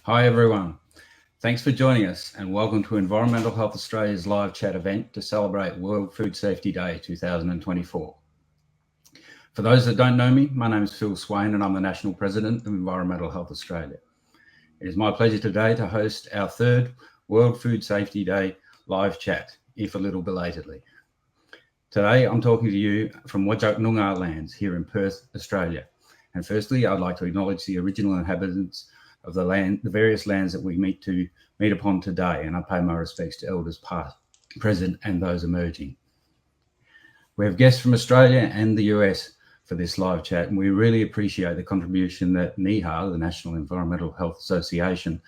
Hi everyone, thanks for joining us and welcome to Environmental Health Australia's live chat event to celebrate World Food Safety Day 2024. For those that don't know me, my name is Phil Swain and I'm the National President of Environmental Health Australia. It is my pleasure today to host our third World Food Safety Day live chat, if a little belatedly. Today I'm talking to you from Whadjuk Noongar lands here in Perth, Australia. And firstly, I'd like to acknowledge the original inhabitants of the various lands that we meet upon today, and I pay my respects to elders past, present, and those emerging. We have guests from Australia and the US for this live chat, and we really appreciate the contribution that NEHA, the National Environmental Health Association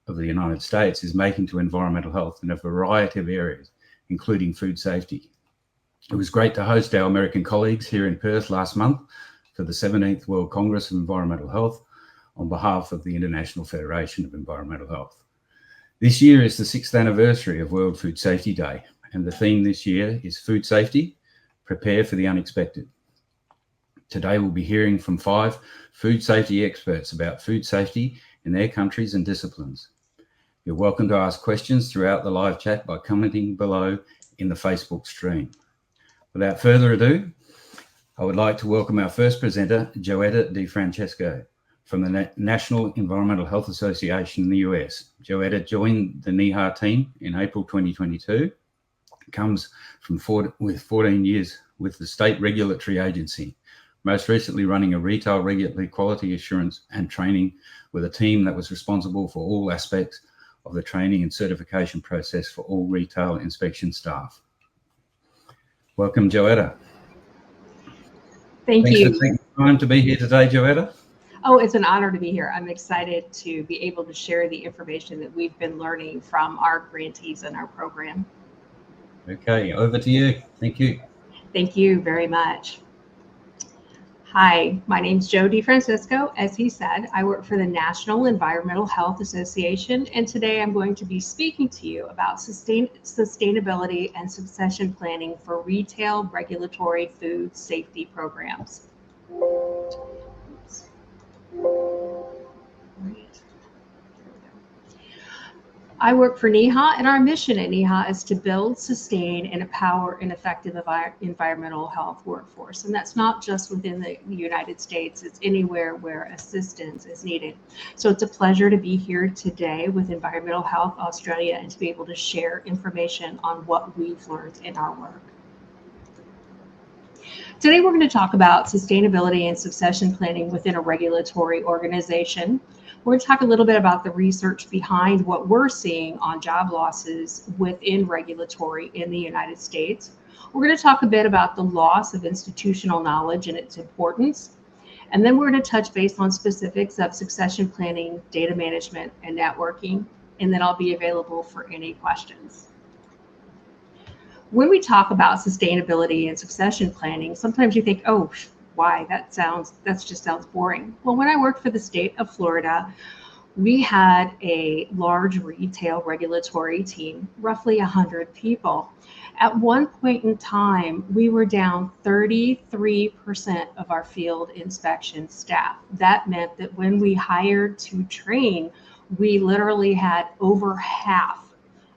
of the United States, is making to environmental health in a variety of areas, including food safety. It was great to host our American colleagues here in Perth last month for the 17th World Congress of Environmental Health, on behalf of the International Federation of Environmental Health. This year is the 6th anniversary of World Food Safety Day, and the theme this year is Food Safety, Prepare for the Unexpected. Today we'll be hearing from 5 food safety experts about food safety in their countries and disciplines. You're welcome to ask questions throughout the live chat by commenting below in the Facebook stream. Without further ado, I would like to welcome our first presenter, Joetta DeFrancesco, from the National Environmental Health Association in the US. Joetta joined the NEHA team in April 2022, comes with 14 years with the state regulatory agency, most recently running a retail regulatory quality assurance and training with a team that was responsible for all aspects of the training and certification process for all retail inspection staff. Welcome, Joetta. Thanks for taking time to be here today, Joetta. Oh, it's an honor to be here. I'm excited to be able to share the information that we've been learning from our grantees in our program. Okay, over to you. Thank you. Thank you very much. Hi, my name's Joetta DeFrancesco. As he said, I work for the National Environmental Health Association, and today I'm going to be speaking to you about sustainability and succession planning for retail regulatory food safety programs. I work for NEHA, and our mission at NEHA is to build, sustain, and empower an effective environmental health workforce. And that's not just within the United States, it's anywhere where assistance is needed. So it's a pleasure to be here today with Environmental Health Australia and to be able to share information on what we've learned in our work. Today we're going to talk about sustainability and succession planning within a regulatory organization. We're going to talk a little bit about the research behind what we're seeing on job losses within regulatory in the United States. We're going to talk a bit about the loss of institutional knowledge and its importance. And then we're going to touch base on specifics of succession planning, data management, and networking. And then I'll be available for any questions. When we talk about sustainability and succession planning, sometimes you think, oh, why? That just sounds boring. Well, when I worked for the state of Florida, we had a large retail regulatory team, roughly 100 people. At one point in time, we were down 33% of our field inspection staff. That meant that when we hired to train, we literally had over half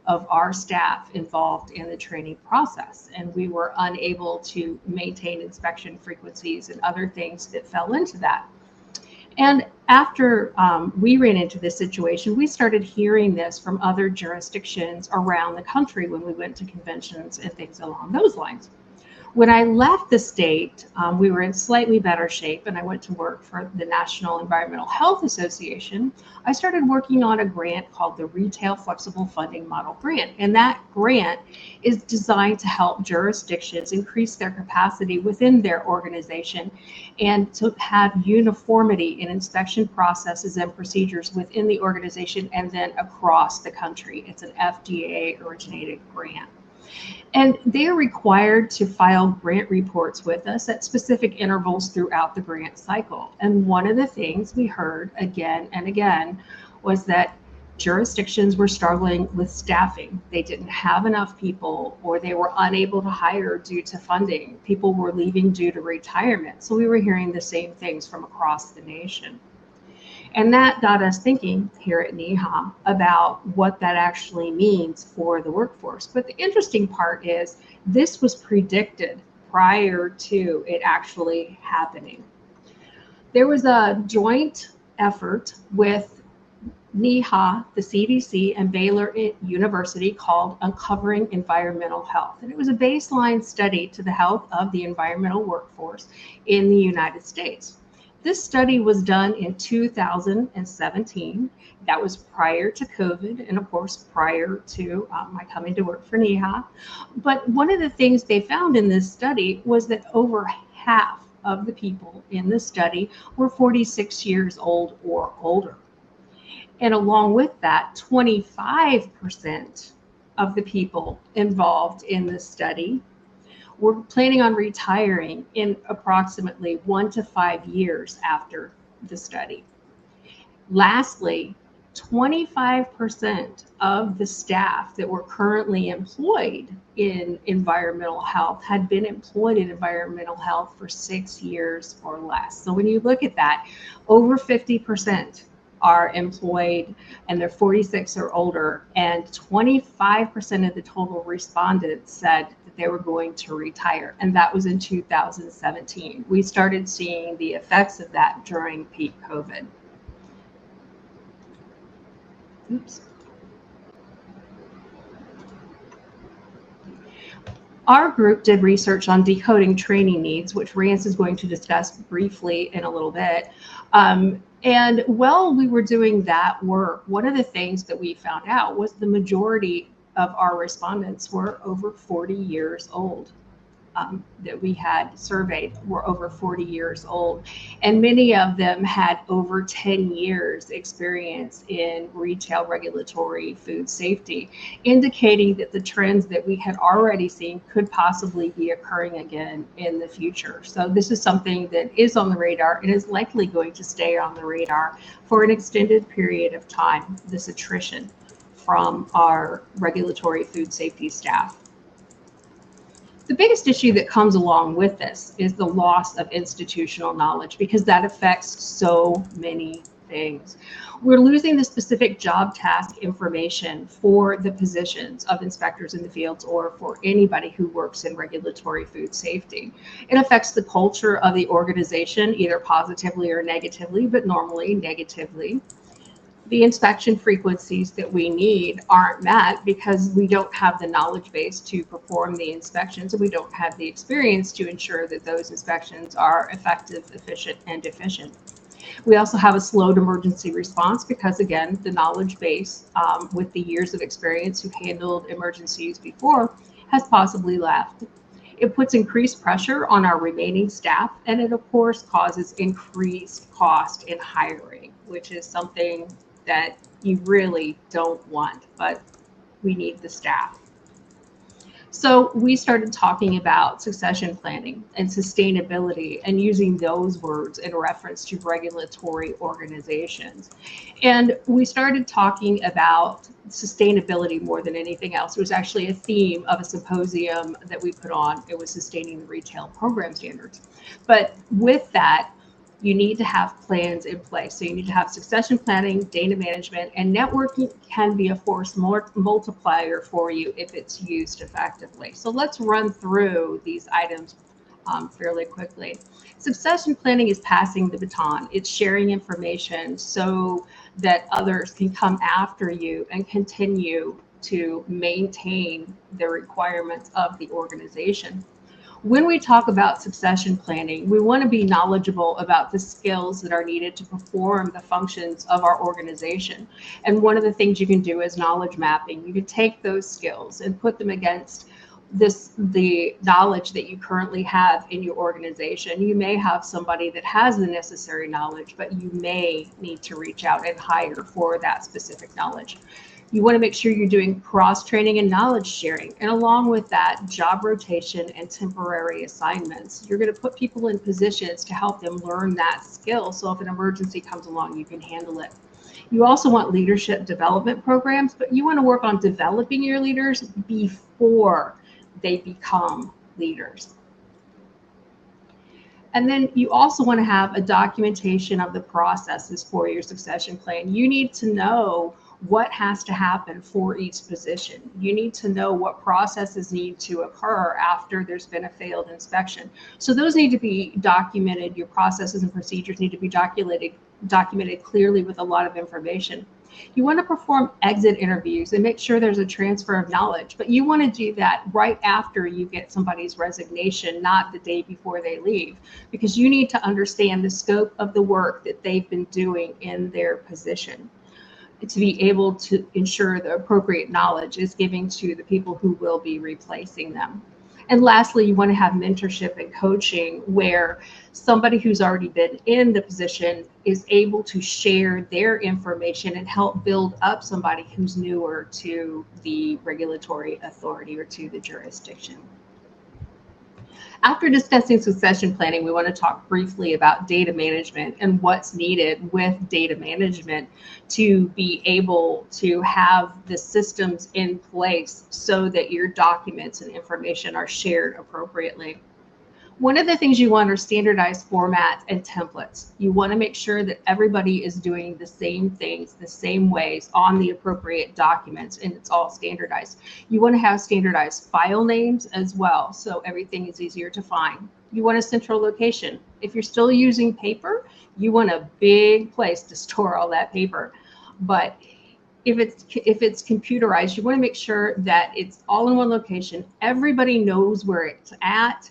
of our staff involved in the training process, and we were unable to maintain inspection frequencies and other things that fell into that. And after we ran into this situation, we started hearing this from other jurisdictions around the country when we went to conventions and things along those lines. When I left the state, we were in slightly better shape, and I went to work for the National Environmental Health Association. I started working on a grant called the Retail Flexible Funding Model Grant, and that grant is designed to help jurisdictions increase their capacity within their organization and to have uniformity in inspection processes and procedures within the organization and then across the country. It's an FDA-originated grant. And they're required to file grant reports with us at specific intervals throughout the grant cycle. And one of the things we heard again and again was that jurisdictions were struggling with staffing. They didn't have enough people, or they were unable to hire due to funding. People were leaving due to retirement. So we were hearing the same things from across the nation. And that got us thinking here at NEHA about what that actually means for the workforce. But the interesting part is this was predicted prior to it actually happening. There was a joint effort with NEHA, the CDC, and Baylor University called Uncovering Environmental Health. And it was a baseline study to the health of the environmental workforce in the United States. This study was done in 2017. That was prior to COVID and, of course, prior to my coming to work for NEHA. But one of the things they found in this study was that over half of the people in the study were 46 years old or older. And along with that, 25% of the people involved in this study were planning on retiring in approximately 1 to 5 years after the study. Lastly, 25% of the staff that were currently employed in environmental health had been employed in environmental health for 6 years or less. So when you look at that, over 50% are employed and they're 46 or older, and 25% of the total respondents said that they were going to retire, and that was in 2017. We started seeing the effects of that during peak COVID. Oops. Our group did research on decoding training needs, which Rance is going to discuss briefly in a little bit. And while we were doing that work, one of the things that we found out was the majority of our respondents were over 40 years old. That we had surveyed were over 40 years old, and many of them had over 10 years experience in retail regulatory food safety, indicating that the trends that we had already seen could possibly be occurring again in the future. So this is something that is on the radar and is likely going to stay on the radar for an extended period of time, this attrition from our regulatory food safety staff. The biggest issue that comes along with this is the loss of institutional knowledge, because that affects so many things. We're losing the specific job task information for the positions of inspectors in the fields or for anybody who works in regulatory food safety. It affects the culture of the organization, either positively or negatively, but normally negatively. The inspection frequencies that we need aren't met because we don't have the knowledge base to perform the inspections, and we don't have the experience to ensure that those inspections are effective, efficient, and efficient. We also have a slowed emergency response because, again, the knowledge base with the years of experience who handled emergencies before has possibly left. It puts increased pressure on our remaining staff, and it, of course, causes increased cost in hiring, which is something that you really don't want, but we need the staff. So we started talking about succession planning and sustainability and using those words in reference to regulatory organizations. And we started talking about sustainability more than anything else. It was actually a theme of a symposium that we put on. It was Sustaining the Retail Program Standards. But with that, you need to have plans in place. So you need to have succession planning, data management, and networking can be a force multiplier for you if it's used effectively. So let's run through these items fairly quickly. Succession planning is passing the baton. It's sharing information so that others can come after you and continue to maintain the requirements of the organization. When we talk about succession planning, we want to be knowledgeable about the skills that are needed to perform the functions of our organization. And one of the things you can do is knowledge mapping. You can take those skills and put them against the knowledge that you currently have in your organization. You may have somebody that has the necessary knowledge, but you may need to reach out and hire for that specific knowledge. You want to make sure you're doing cross-training and knowledge sharing. And along with that, job rotation and temporary assignments. You're going to put people in positions to help them learn that skill. So if an emergency comes along, you can handle it. You also want leadership development programs, but you want to work on developing your leaders before they become leaders. And then you also want to have a documentation of the processes for your succession plan. You need to know what has to happen for each position. You need to know what processes need to occur after there's been a failed inspection. So those need to be documented. Your processes and procedures need to be documented clearly with a lot of information. You want to perform exit interviews and make sure there's a transfer of knowledge, but you want to do that right after you get somebody's resignation, not the day before they leave, because you need to understand the scope of the work that they've been doing in their position to be able to ensure the appropriate knowledge is given to the people who will be replacing them. And lastly, you want to have mentorship and coaching where somebody who's already been in the position is able to share their information and help build up somebody who's newer to the regulatory authority or to the jurisdiction. After discussing succession planning, we want to talk briefly about data management and what's needed with data management to be able to have the systems in place so that your documents and information are shared appropriately. One of the things you want are standardized formats and templates. You want to make sure that everybody is doing the same things, the same ways on the appropriate documents, and it's all standardized. You want to have standardized file names as well, so everything is easier to find. You want a central location. If you're still using paper, you want a big place to store all that paper. But if it's computerized, you want to make sure that it's all in one location. Everybody knows where it's at.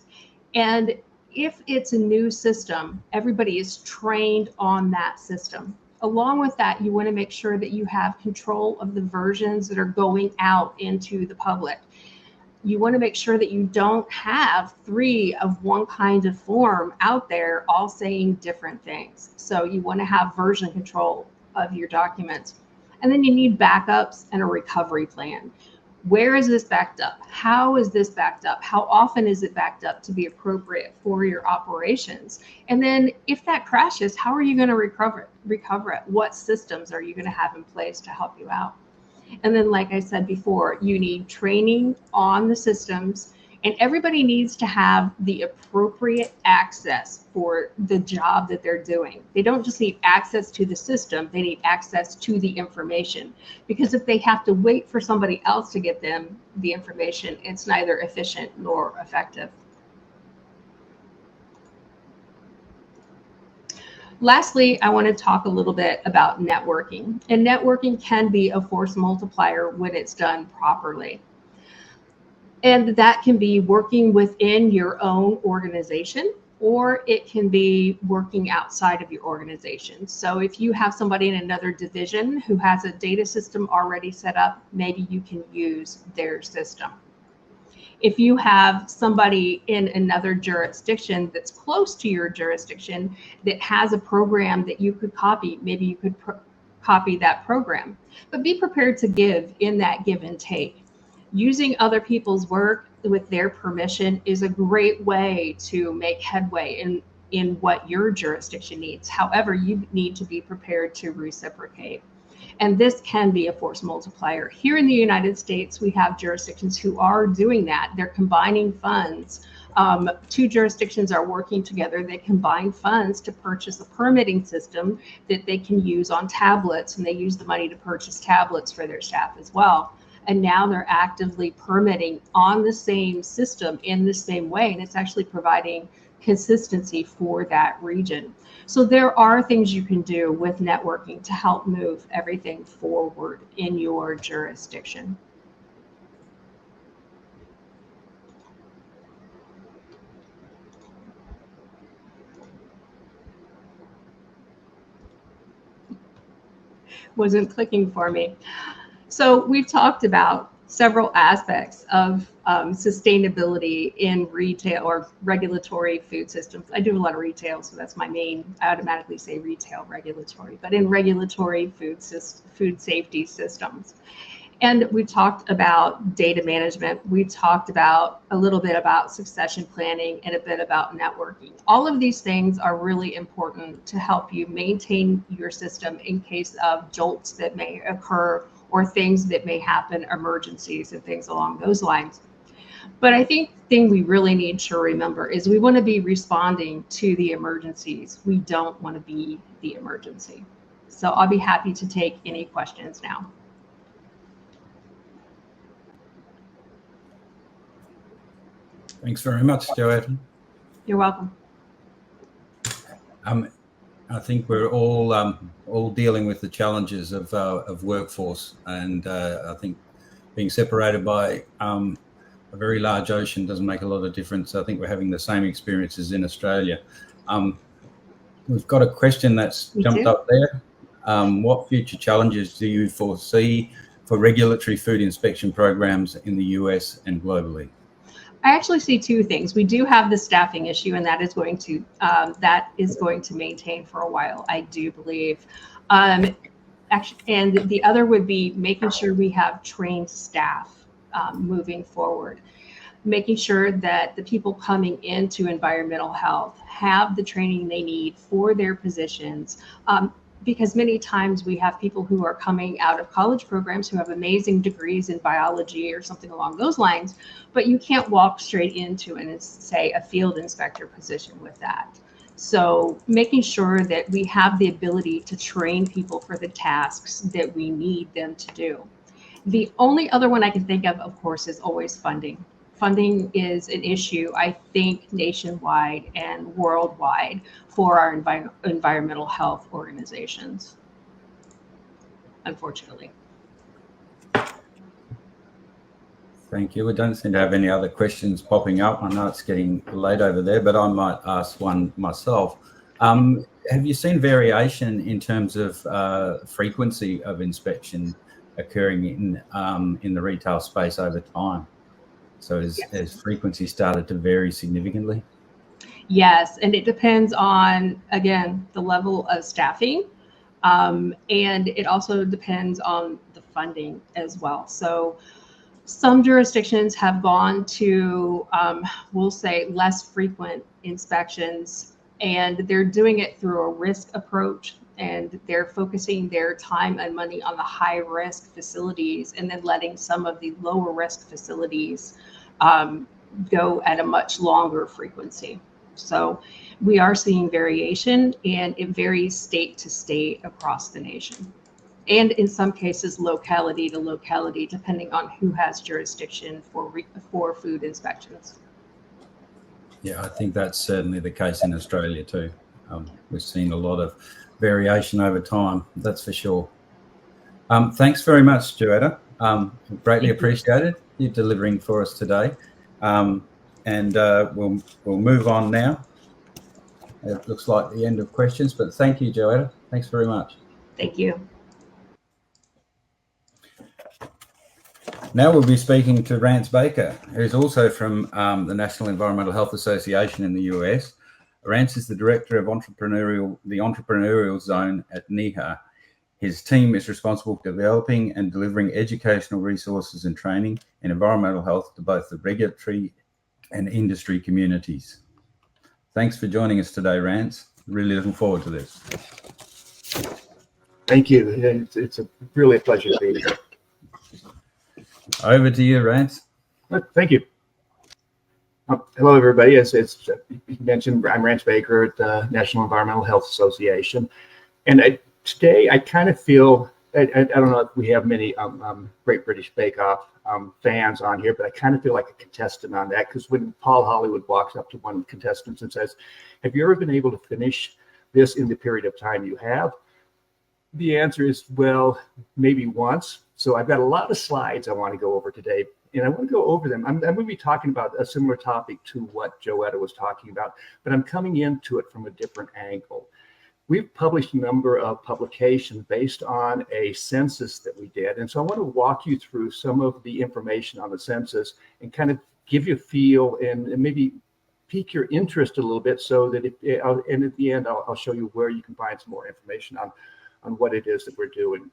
And if it's a new system, everybody is trained on that system. Along with that, you want to make sure that you have control of the versions that are going out into the public. You want to make sure that you don't have 3 of one kind of form out there all saying different things. So you want to have version control of your documents. And then you need backups and a recovery plan. Where is this backed up? How is this backed up? How often is it backed up to be appropriate for your operations? And then if that crashes, how are you going to recover it? What systems are you going to have in place to help you out? And then, like I said before, you need training on the systems, and everybody needs to have the appropriate access for the job that they're doing. They don't just need access to the system, they need access to the information. Because if they have to wait for somebody else to get them the information, it's neither efficient nor effective. Lastly, I want to talk a little bit about networking. And networking can be a force multiplier when it's done properly. And that can be working within your own organization, or it can be working outside of your organization. So if you have somebody in another division who has a data system already set up, maybe you can use their system. If you have somebody in another jurisdiction that's close to your jurisdiction that has a program that you could copy, maybe you could copy that program. But be prepared to give in that give and take. Using other people's work with their permission is a great way to make headway in what your jurisdiction needs. However, you need to be prepared to reciprocate. And this can be a force multiplier. Here in the United States, we have jurisdictions who are doing that. They're combining funds. 2 jurisdictions are working together. They combine funds to purchase a permitting system that they can use on tablets, and they use the money to purchase tablets for their staff as well. And now they're actively permitting on the same system in the same way, and it's actually providing consistency for that region. So there are things you can do with networking to help move everything forward in your jurisdiction. Wasn't clicking for me. So we've talked about several aspects of sustainability in retail or regulatory food systems. I do a lot of retail, so that's my main, I automatically say retail regulatory, but in regulatory food safety systems. And we talked about data management. We talked about a little bit about succession planning and a bit about networking. All of these things are really important to help you maintain your system in case of jolts that may occur or things that may happen, emergencies and things along those lines. But I think the thing we really need to remember is we want to be responding to the emergencies. We don't want to be the emergency. So I'll be happy to take any questions now. Thanks very much, Joetta. You're welcome. I think we're all dealing with the challenges of workforce, and I think being separated by a very large ocean doesn't make a lot of difference. I think we're having the same experiences in Australia. We've got a question that's jumped up there. What future challenges do you foresee for regulatory food inspection programs in the US and globally? I actually see two things. We do have the staffing issue, and that is going to maintain for a while, I do believe. Actually, and the other would be making sure we have trained staff moving forward, making sure that the people coming into environmental health have the training they need for their positions. Because many times we have people who are coming out of college programs who have amazing degrees in biology or something along those lines, but you can't walk straight into and say a field inspector position with that. So making sure that we have the ability to train people for the tasks that we need them to do. The only other one I can think of course, is always funding. Funding is an issue, I think, nationwide and worldwide for our environmental health organizations, unfortunately. Thank you. We don't seem to have any other questions popping up. I know it's getting late over there, but I might ask one myself. Have you seen variation in terms of frequency of inspection occurring in the retail space over time? So has frequency started to vary significantly? Yes, and it depends on, again, the level of staffing, and it also depends on the funding as well. So some jurisdictions have gone to, we'll say, less frequent inspections, and they're doing it through a risk approach, and they're focusing their time and money on the high risk facilities and then letting some of the lower risk facilities go at a much longer frequency. So we are seeing variation, and it varies state to state across the nation. And in some cases, locality to locality, depending on who has jurisdiction for food inspections. Yeah, I think that's certainly the case in Australia too. We've seen a lot of variation over time, that's for sure. Thanks very much, Joetta. Greatly appreciated you delivering for us today. And we'll move on now. It looks like the end of questions, but thank you, Joetta. Thanks very much. Thank you. Now we'll be speaking to Rance Baker, who's also from the National Environmental Health Association in the US. Rance is the director of the entrepreneurial zone at NEHA. His team is responsible for developing and delivering educational resources and training in environmental health to both the regulatory and industry communities. Thanks for joining us today, Rance. Really looking forward to this. Thank you. It's really a pleasure to be here. Over to you, Rance. Thank you. Hello, everybody. As you mentioned, I'm Rance Baker at the National Environmental Health Association. And today, I kind of feel, I don't know if we have many Great British Bake Off fans on here, but I kind of feel like a contestant on that, because when Paul Hollywood walks up to one of the contestants and says, have you ever been able to finish this in the period of time you have? The answer is, well, maybe once. So I've got a lot of slides I want to go over today, and I want to go over them. I'm going to be talking about a similar topic to what Joetta was talking about, but I'm coming into it from a different angle. We've published a number of publications based on a census that we did. And so I want to walk you through some of the information on the census and kind of give you a feel and maybe pique your interest a little bit, so that and at the end, I'll show you where you can find some more information on what it is that we're doing.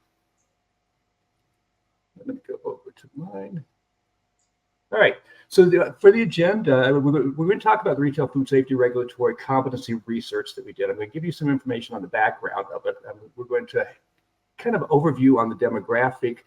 Let me go over to mine. All right. So for the agenda, we're going to talk about the retail food safety regulatory competency research that we did. I'm going to give you some information on the background of it. We're going to kind of overview on the demographic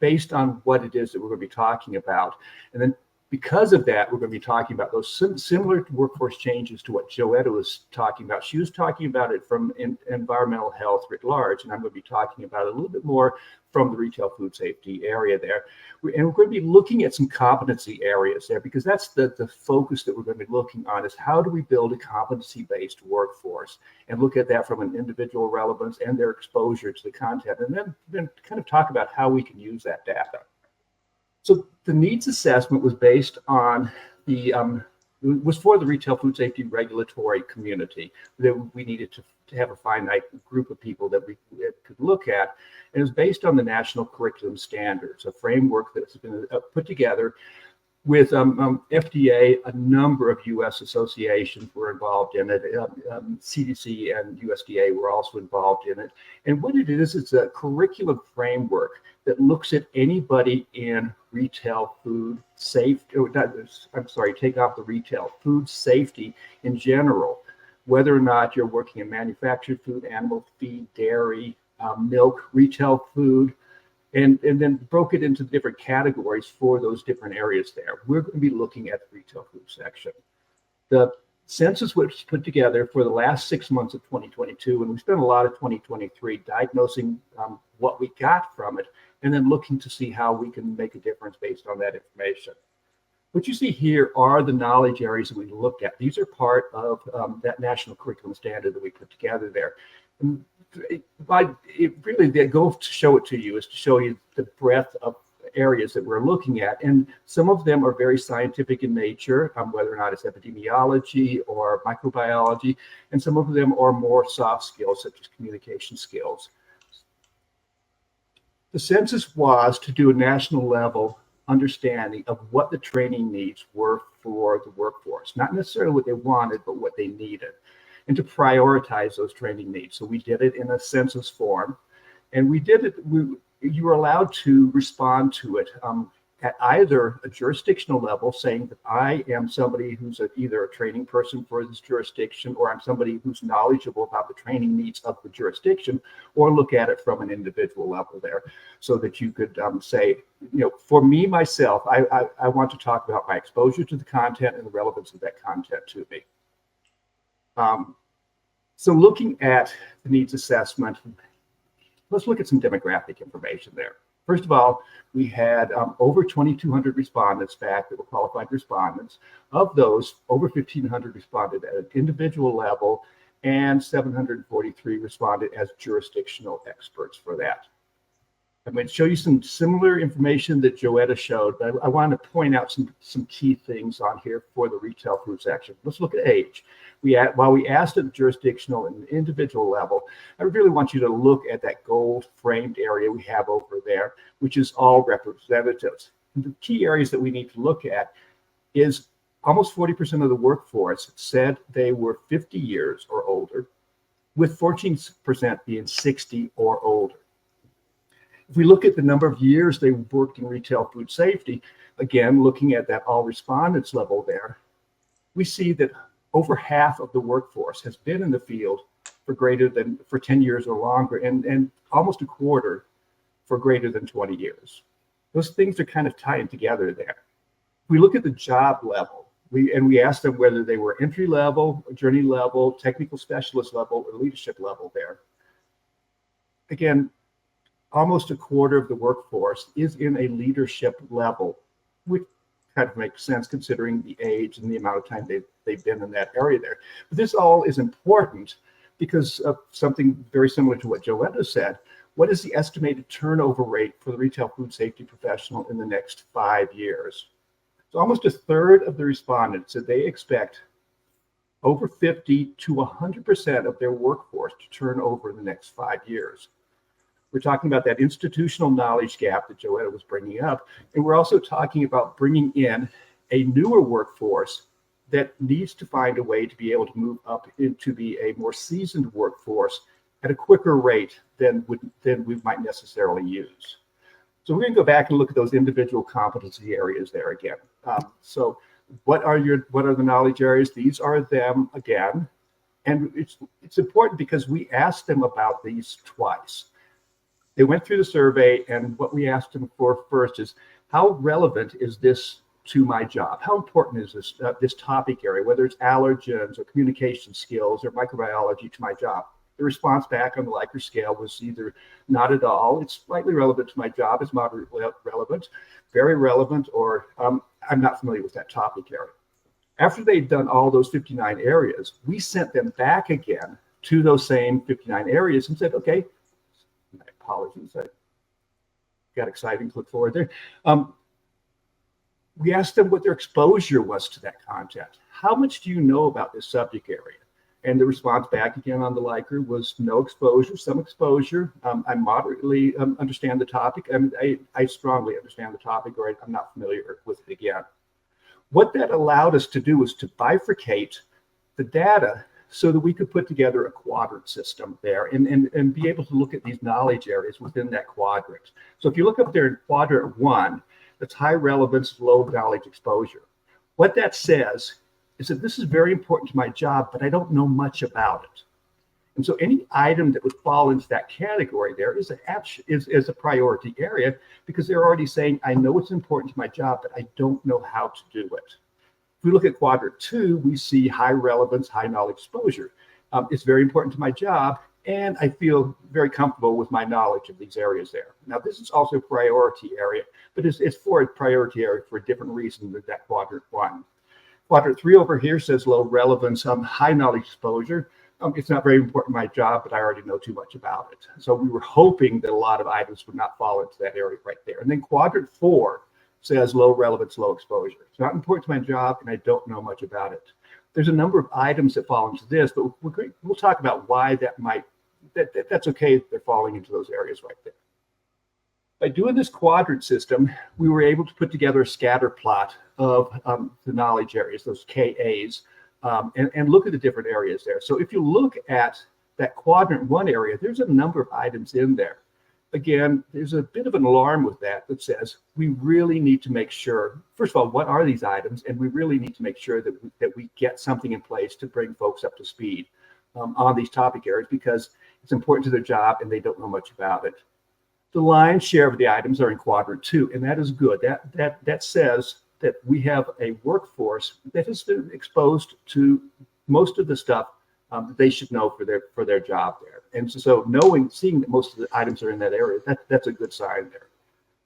based on what it is that we're going to be talking about. And then Because of that, we're going to be talking about those similar workforce changes to what Joetta was talking about. She was talking about it from environmental health writ large, and I'm going to be talking about it a little bit more from the retail food safety area there. And we're going to be looking at some competency areas there, because that's the focus that we're going to be looking on, is how do we build a competency-based workforce and look at that from an individual relevance and their exposure to the content, and then kind of talk about how we can use that data. So the needs assessment was based on was for the retail food safety regulatory community, that we needed to have a finite group of people that we could look at. And it was based on the National Curriculum Standards, a framework that's been put together with FDA. A number of U.S. associations were involved in it. CDC and USDA were also involved in it. And what it is, it's a curriculum framework that looks at anybody in retail food safety. Take off the retail food safety in general, whether or not you're working in manufactured food, animal feed, dairy, milk, retail food, and then broke it into different categories for those different areas there. We're going to be looking at the retail food section. The census was put together for the last 6 months of 2022, and we spent a lot of 2023 diagnosing what we got from it, and then looking to see how we can make a difference based on that information. What you see here are the knowledge areas that we looked at. These are part of that national curriculum standard that we put together there. And really, the goal to show it to you is to show you the breadth of areas that we're looking at. And some of them are very scientific in nature, whether or not it's epidemiology or microbiology, and some of them are more soft skills, such as communication skills. The census was to do a national level understanding of what the training needs were for the workforce, not necessarily what they wanted, but what they needed, and to prioritize those training needs. So we did it in a census form, and we did it. You were allowed to respond to it at either a jurisdictional level, saying that I am somebody who's either a training person for this jurisdiction, or I'm somebody who's knowledgeable about the training needs of the jurisdiction, or look at it from an individual level there, so that you could say, for me, myself, I want to talk about my exposure to the content and the relevance of that content to me. So looking at the needs assessment, let's look at some demographic information there. First of all, we had over 2,200 respondents back that were qualified respondents. Of those, over 1,500 responded at an individual level, and 743 responded as jurisdictional experts for that. I'm going to show you some similar information that Joetta showed, but I want to point out some key things on here for the retail food section. Let's look at age. While we asked at the jurisdictional and individual level, I really want you to look at that gold framed area we have over there, which is all representatives. And the key areas that we need to look at is almost 40% of the workforce said they were 50 years or older, with 14% being 60 or older. If we look at the number of years they worked in retail food safety, again, looking at that all respondents level there, we see that over half of the workforce has been in the field for 10 years or longer, and almost a quarter for greater than 20 years. Those things are kind of tying together there. We look at the job level, we asked them whether they were entry level, journey level, technical specialist level, or leadership level there. Again, almost a quarter of the workforce is in a leadership level, which kind of makes sense considering the age and the amount of time they've been in that area there. But this all is important because of something very similar to what Joetta said. What is the estimated turnover rate for the retail food safety professional in the next 5 years? So almost a third of the respondents said they expect over 50 to 100% of their workforce to turn over in the next 5 years. We're talking about that institutional knowledge gap that Joetta was bringing up. And we're also talking about bringing in a newer workforce that needs to find a way to be able to move up into be a more seasoned workforce at a quicker rate than we might necessarily use. So we're going to go back and look at those individual competency areas there again. So what are the knowledge areas? These are them again. And it's important because we asked them about these twice. They went through the survey, and what we asked them for first is, how relevant is this to my job? How important is this topic area, whether it's allergens or communication skills or microbiology to my job? The response back on the Likert scale was either not at all, it's slightly relevant to my job, it's moderately relevant, very relevant, or I'm not familiar with that topic area. After they'd done all those 59 areas, we sent them back again to those same 59 areas and said, okay, my apologies, I got excited and clicked forward there. We asked them what their exposure was to that content. How much do you know about this subject area? And the response back again on the Likert was no exposure, some exposure. I moderately understand the topic. I strongly understand the topic, or I'm not familiar with it again. What that allowed us to do was to bifurcate the data so that we could put together a quadrant system there and be able to look at these knowledge areas within that quadrant. So if you look up there in quadrant 1, that's high relevance, low knowledge exposure. What that says is that this is very important to my job, but I don't know much about it. And so any item that would fall into that category there is a priority area, because they're already saying, I know it's important to my job, but I don't know how to do it. If we look at quadrant 2, we see high relevance, high knowledge exposure. It's very important to my job, and I feel very comfortable with my knowledge of these areas there. Now, this is also a priority area, but it's for a priority area for a different reason than that quadrant 1. Quadrant 3 over here says low relevance, high knowledge exposure. It's not very important to my job, but I already know too much about it. So we were hoping that a lot of items would not fall into that area right there. And then quadrant 4 says low relevance, low exposure. It's not important to my job, and I don't know much about it. There's a number of items that fall into this, but we'll talk about why that's okay if they're falling into those areas right there. By doing this quadrant system, we were able to put together a scatter plot of the knowledge areas, those KAs, and look at the different areas there. So if you look at that quadrant 1 area, there's a number of items in there. Again, there's a bit of an alarm with that says we really need to make sure, first of all, what are these items? And we really need to make sure that we get something in place to bring folks up to speed on these topic areas, because it's important to their job and they don't know much about it. The lion's share of the items are in quadrant 2, and that is good. That says that we have a workforce that has been exposed to most of the stuff that they should know for their job there. And so seeing that most of the items are in that area, that's a good sign there.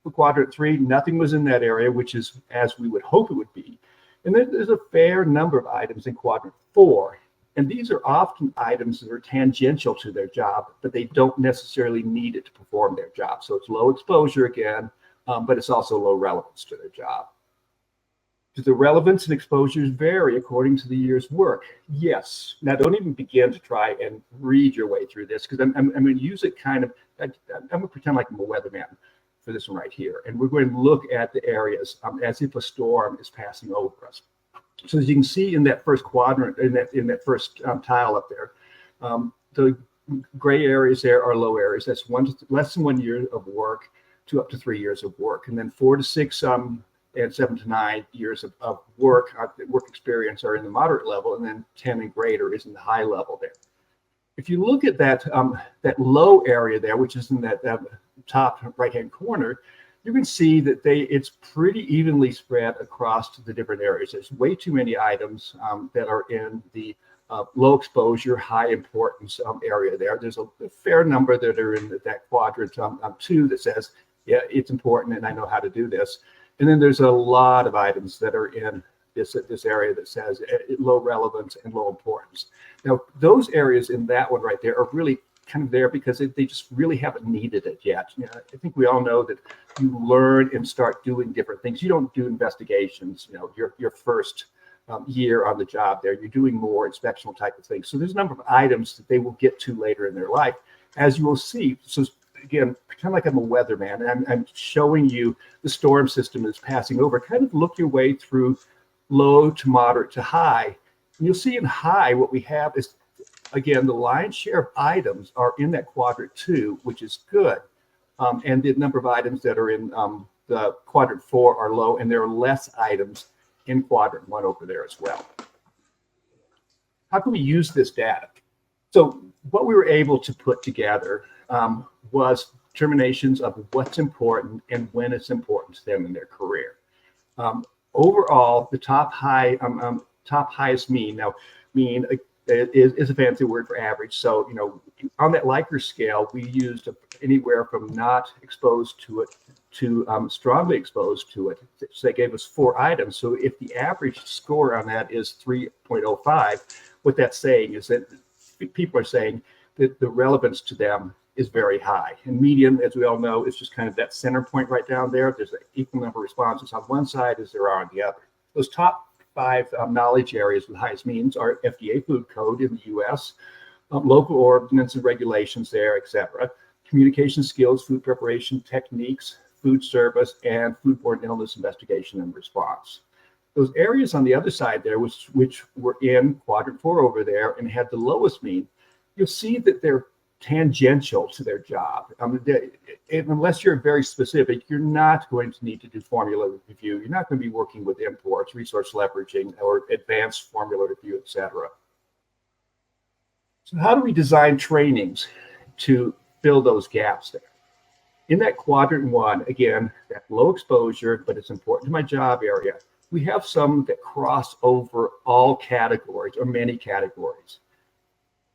For quadrant 3, nothing was in that area, which is as we would hope it would be. And then there's a fair number of items in quadrant 4. And these are often items that are tangential to their job, but they don't necessarily need it to perform their job. So it's low exposure again, but it's also low relevance to their job. Do the relevance and exposures vary according to the year's work? Yes. Now, don't even begin to try and read your way through this, because I'm going to use it I'm going to pretend like I'm a weatherman for this one right here. And we're going to look at the areas as if a storm is passing over us. So as you can see in that first quadrant, in that first tile up there, the gray areas there are low areas. That's less than 1 year of work to up to 3 years of work. And then 4 to 6 and 7 to 9 years of work experience are in the moderate level, and then 10 and greater is in the high level there. If you look at that low area there, which is in that top right-hand corner, you can see that it's pretty evenly spread across the different areas. There's way too many items that are in the low exposure, high importance area there. There's a fair number that are in that quadrant 2 that says, yeah, it's important and I know how to do this. And then there's a lot of items that are in this area that says low relevance and low importance. Now, those areas in that one right there are really kind of there because they just really haven't needed it yet. You know, I think we all know that you learn and start doing different things. You don't do investigations, you know, your first year on the job there. You're doing more inspectional type of things. So there's a number of items that they will get to later in their life, as you will see. So again, pretend like I'm a weatherman, and I'm showing you the storm system is passing over. Kind of look your way through low to moderate to high. And you'll see in high what we have is, again, the lion's share of items are in that quadrant 2, which is good. And the number of items that are in the quadrant 4 are low, and there are less items in quadrant 1 over there as well. How can we use this data? So what we were able to put together was determinations of what's important and when it's important to them in their career. overall, the top highest mean. Now, mean is a fancy word for average. So, on that Likert scale, we used anywhere from not exposed to it to strongly exposed to it. So they gave us 4 items. So if the average score on that is 3.05, what that's saying is that people are saying that the relevance to them is very high. And median, as we all know, is just kind of that center point right down there. There's an equal number of responses on one side as there are on the other. Those top 5 knowledge areas with highest means are FDA food code in the US, local ordinance and regulations there, etc. Communication skills, food preparation techniques, food service, and foodborne illness investigation and response. Those areas on the other side there, which were in quadrant 4 over there and had the lowest mean, you'll see that they're tangential to their job. Unless you're very specific, you're not going to need to do formula review. You're not going to be working with imports, resource leveraging, or advanced formula review, etc. So how do we design trainings to fill those gaps there? In that quadrant 1, again, that low exposure, but it's important to my job area, we have some that cross over all categories or many categories.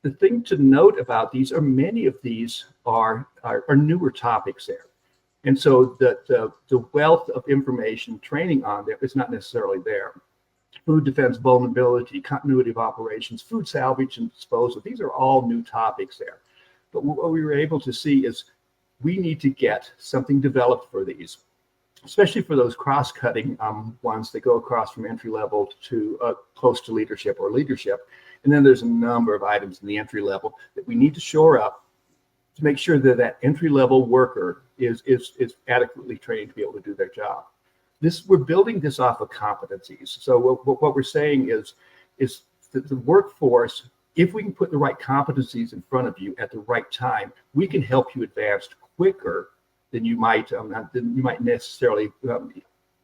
The thing to note about these are many of these are newer topics there. And so the wealth of information training on there is not necessarily there. Food defense vulnerability, continuity of operations, food salvage and disposal, these are all new topics there. But what we were able to see is we need to get something developed for these, especially for those cross-cutting ones that go across from entry level to close to leadership or leadership. And then there's a number of items in the entry level that we need to shore up to make sure that that entry level worker is adequately trained to be able to do their job. We're building this off of competencies. So what we're saying is that the workforce, if we can put the right competencies in front of you at the right time, we can help you advance quicker than you might necessarily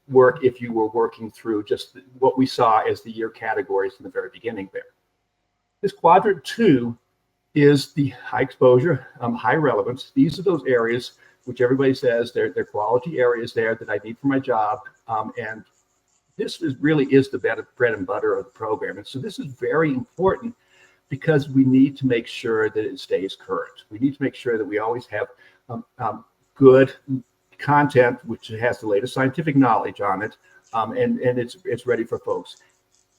work if you were working through just what we saw as the year categories in the very beginning there. This quadrant 2 is the high exposure, high relevance. These are those areas which everybody says they're quality areas there that I need for my job. And this really is the bread and butter of the program. And so this is very important because we need to make sure that it stays current. We need to make sure that we always have good content, which has the latest scientific knowledge on it, and it's ready for folks.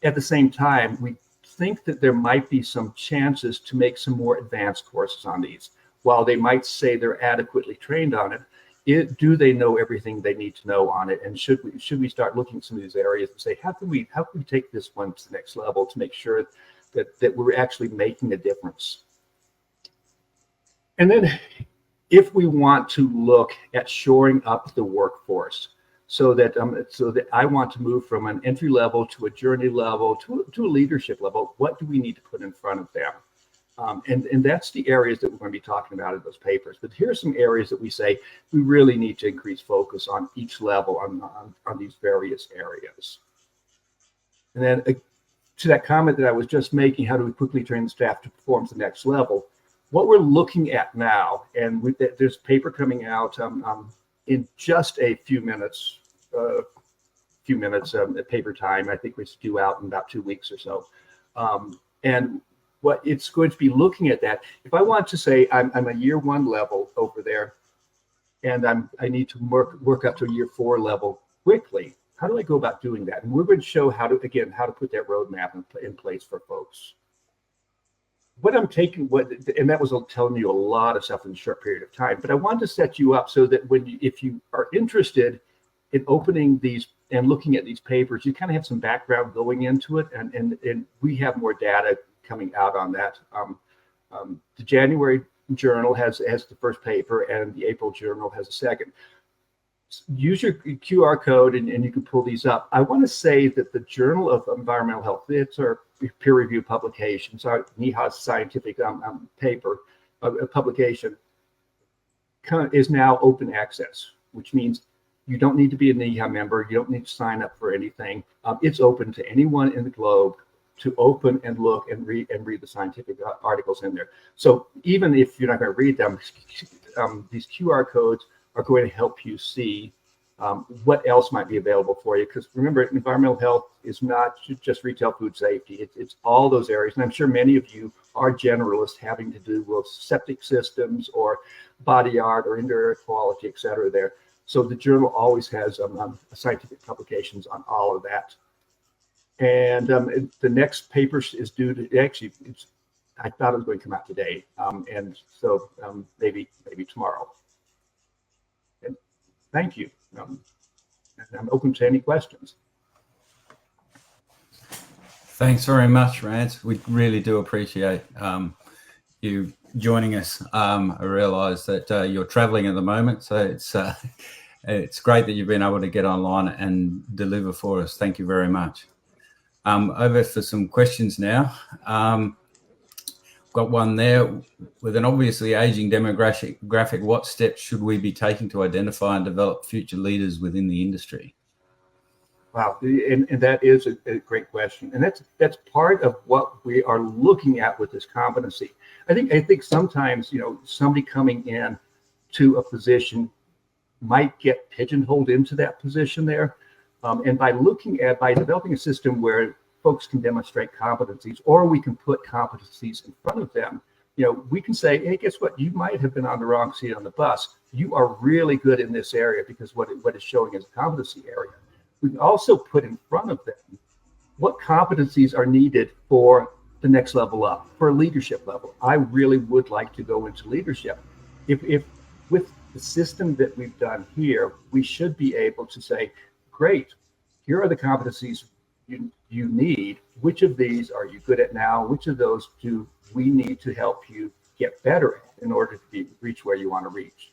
At the same time, we think that there might be some chances to make some more advanced courses on these. While they might say they're adequately trained on it, do they know everything they need to know on it? And should we start looking at some of these areas and say, how can we take this one to the next level to make sure that we're actually making a difference? And then if we want to look at shoring up the workforce so that I want to move from an entry level to a journey level to a leadership level, what do we need to put in front of them? And that's the areas that we're going to be talking about in those papers. But here's some areas that we say we really need to increase focus on each level on these various areas. And then to that comment that I was just making, how do we quickly train the staff to perform to the next level? What we're looking at now, and there's a paper coming out in just a few minutes at paper time. I think it's due out in about 2 weeks or so. And what it's going to be looking at that, if I want to say I'm a year 1 level over there, and I need to work up to a year 4 level quickly, how do I go about doing that? And we're going to show how to put that roadmap in place for folks. What I'm taking, and that was telling you a lot of stuff in a short period of time, but I wanted to set you up so that if you are interested in opening these and looking at these papers, you kind of have some background going into it, and we have more data coming out on that. The January journal has the first paper, and the April journal has a second. Use your QR code and you can pull these up. I want to say that the Journal of Environmental Health, it's our peer-reviewed publication, so NEHA's scientific paper publication is now open access, which means you don't need to be a NEHA member. You don't need to sign up for anything. It's open to anyone in the globe to open and look and read the scientific articles in there. So even if you're not going to read them, these QR codes are going to help you see what else might be available for you. Because remember, environmental health is not just retail food safety. It's all those areas. And I'm sure many of you are generalists having to do with septic systems or body art or indoor air quality, et cetera there. So the journal always has scientific publications on all of that. And the next paper is due to, actually, I thought it was going to come out today. And so maybe tomorrow. And thank you. And I'm open to any questions. Thanks very much, Rance. We really do appreciate you joining us. I realise that you're travelling at the moment, so it's great that you've been able to get online and deliver for us. Thank you very much. Over for some questions now. Got one there. With an obviously aging demographic, what steps should we be taking to identify and develop future leaders within the industry? Wow, and that is a great question, and that's part of what we are looking at with this competency. I think sometimes, you know, somebody coming in to a position might get pigeonholed into that position there, and by developing a system where folks can demonstrate competencies, or we can put competencies in front of them. You know, we can say, hey, guess what? You might have been on the wrong seat on the bus. You are really good in this area because what it's showing is a competency area. We can also put in front of them what competencies are needed for the next level up, for a leadership level. I really would like to go into leadership. If with the system that we've done here, we should be able to say, great, here are the competencies you need. Which of these are you good at now? Which of those do we need to help you get better at in order to reach where you want to reach?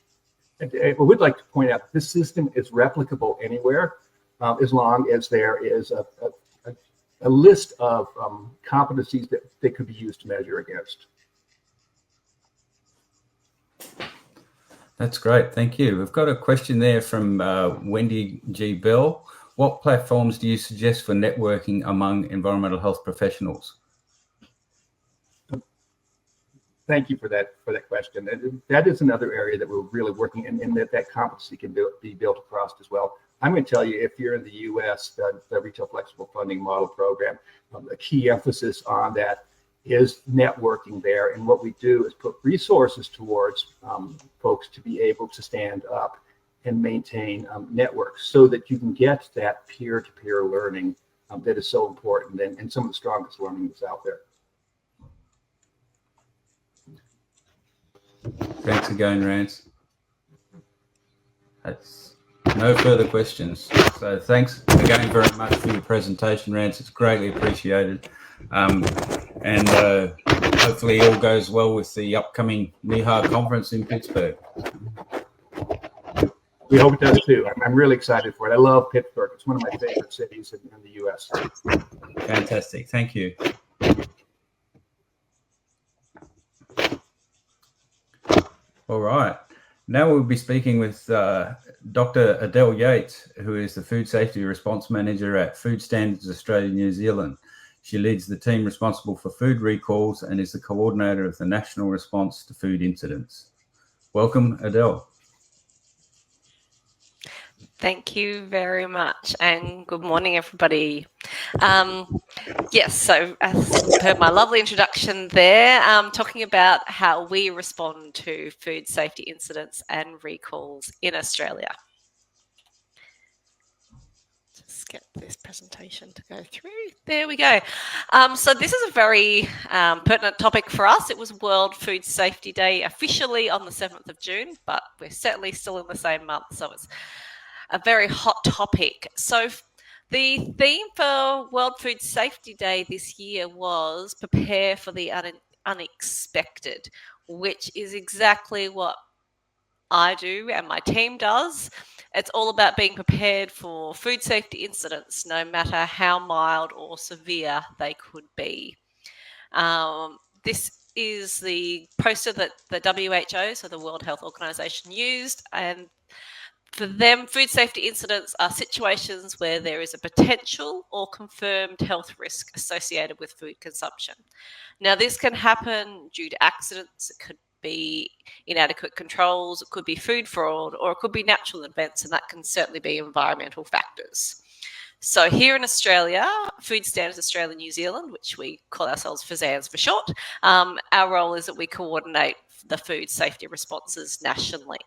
And I would like to point out this system is replicable anywhere, as long as there is a list of competencies that could be used to measure against. That's great. Thank you. We've got a question there from Wendy G. Bell. What platforms do you suggest for networking among environmental health professionals? Thank you for that question. And that is another area that we're really working in, and that competency can be built across as well. I'm going to tell you, if you're in the U.S., the Retail Flexible Funding Model Program, a key emphasis on that is networking there. And what we do is put resources towards folks to be able to stand up and maintain networks so that you can get that peer-to-peer learning that is so important and some of the strongest learning that's out there. Thanks again, Rance. That's no further questions. So thanks again very much for your presentation, Rance. It's greatly appreciated. And hopefully all goes well with the upcoming NEHA conference in Pittsburgh. We hope it does too. I'm really excited for it. I love Pittsburgh. It's one of my favorite cities in the U.S. Fantastic. Thank you. All right. Now we'll be speaking with Dr. Adele Yates, who is the Food Safety Response Manager at Food Standards Australia New Zealand. She leads the team responsible for food recalls and is the coordinator of the national response to food incidents. Welcome, Adele. Thank you very much, and good morning, everybody. Yes, so as per my lovely introduction there, talking about how we respond to food safety incidents and recalls in Australia. Just get this presentation to go through. There we go. So this is a very pertinent topic for us. It was World Food Safety Day officially on the 7th of June, but we're certainly still in the same month, so it's a very hot topic. So the theme for World Food Safety Day this year was prepare for the unexpected, which is exactly what I do and my team does. It's all about being prepared for food safety incidents, no matter how mild or severe they could be. This is the poster that the WHO, so the World Health Organization, used, and for them, food safety incidents are situations where there is a potential or confirmed health risk associated with food consumption. Now, this can happen due to accidents. It could be inadequate controls, it could be food fraud, or it could be natural events, and that can certainly be environmental factors. So here in Australia, Food Standards Australia New Zealand, which we call ourselves FSANZ for short, our role is that we coordinate the food safety responses nationally.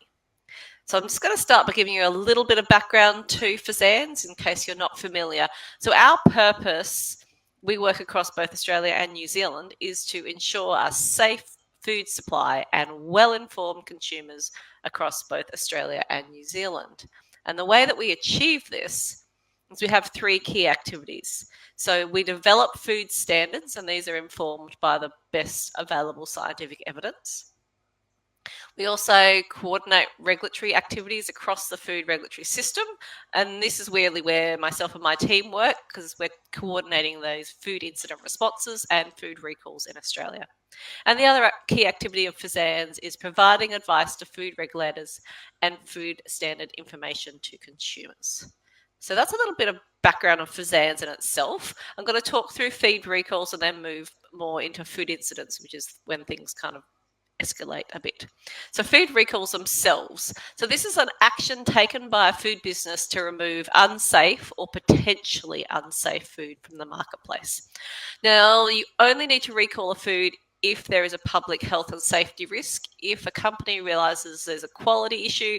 So I'm just going to start by giving you a little bit of background to FSANZ in case you're not familiar. So our purpose, we work across both Australia and New Zealand, is to ensure a safe food supply and well-informed consumers across both Australia and New Zealand. And the way that we achieve this is we have 3 key activities. So we develop food standards, and these are informed by the best available scientific evidence. We also coordinate regulatory activities across the food regulatory system, and this is really where myself and my team work, because we're coordinating those food incident responses and food recalls in Australia. And the other key activity of FSANZ is providing advice to food regulators and food standard information to consumers. So that's a little bit of background of FSANZ in itself. I'm going to talk through feed recalls and then move more into food incidents, which is when things kind of escalate a bit. So food recalls themselves. So this is an action taken by a food business to remove unsafe or potentially unsafe food from the marketplace. Now, you only need to recall a food if there is a public health and safety risk. If a company realizes there's a quality issue,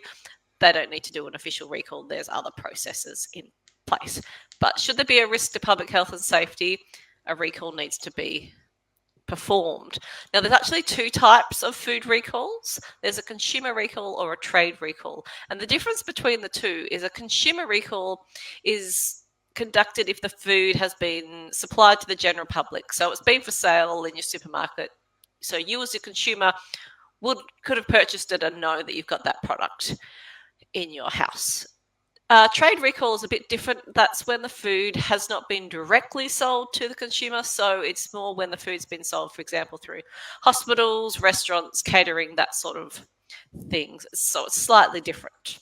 they don't need to do an official recall. There's other processes in place. But should there be a risk to public health and safety, a recall needs to be performed. Now, there's actually 2 types of food recalls. There's a consumer recall or a trade recall. And the difference between the 2 is a consumer recall is conducted if the food has been supplied to the general public. So it's been for sale in your supermarket. So you as a consumer could have purchased it and know that you've got that product in your house. Trade recall is a bit different. That's when the food has not been directly sold to the consumer. So it's more when the food's been sold, for example, through hospitals, restaurants, catering, that sort of things. So it's slightly different.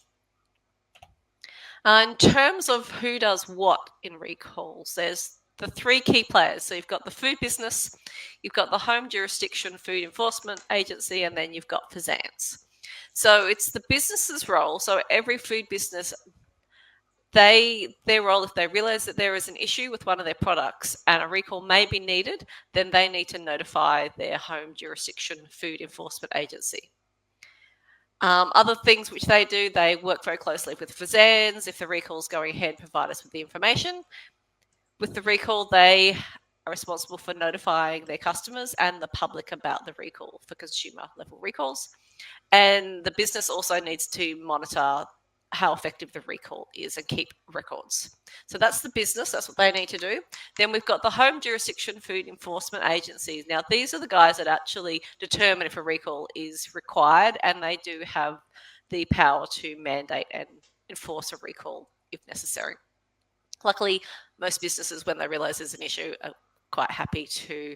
In terms of who does what in recalls, there's the 3 key players. So you've got the food business, you've got the home jurisdiction food enforcement agency, and then you've got FSANZ. So it's the business's role. So every food business, their role, if they realize that there is an issue with one of their products and a recall may be needed, then they need to notify their home jurisdiction food enforcement agency. Other things which they do, they work very closely with FSANZ. If the recall is going ahead, provide us with the information. With the recall, they are responsible for notifying their customers and the public about the recall for consumer level recalls. And the business also needs to monitor how effective the recall is and keep records. So that's the business, that's what they need to do. Then we've got the home jurisdiction food enforcement agencies. Now, these are the guys that actually determine if a recall is required, and they do have the power to mandate and enforce a recall if necessary. Luckily, most businesses, when they realize there's an issue, are quite happy to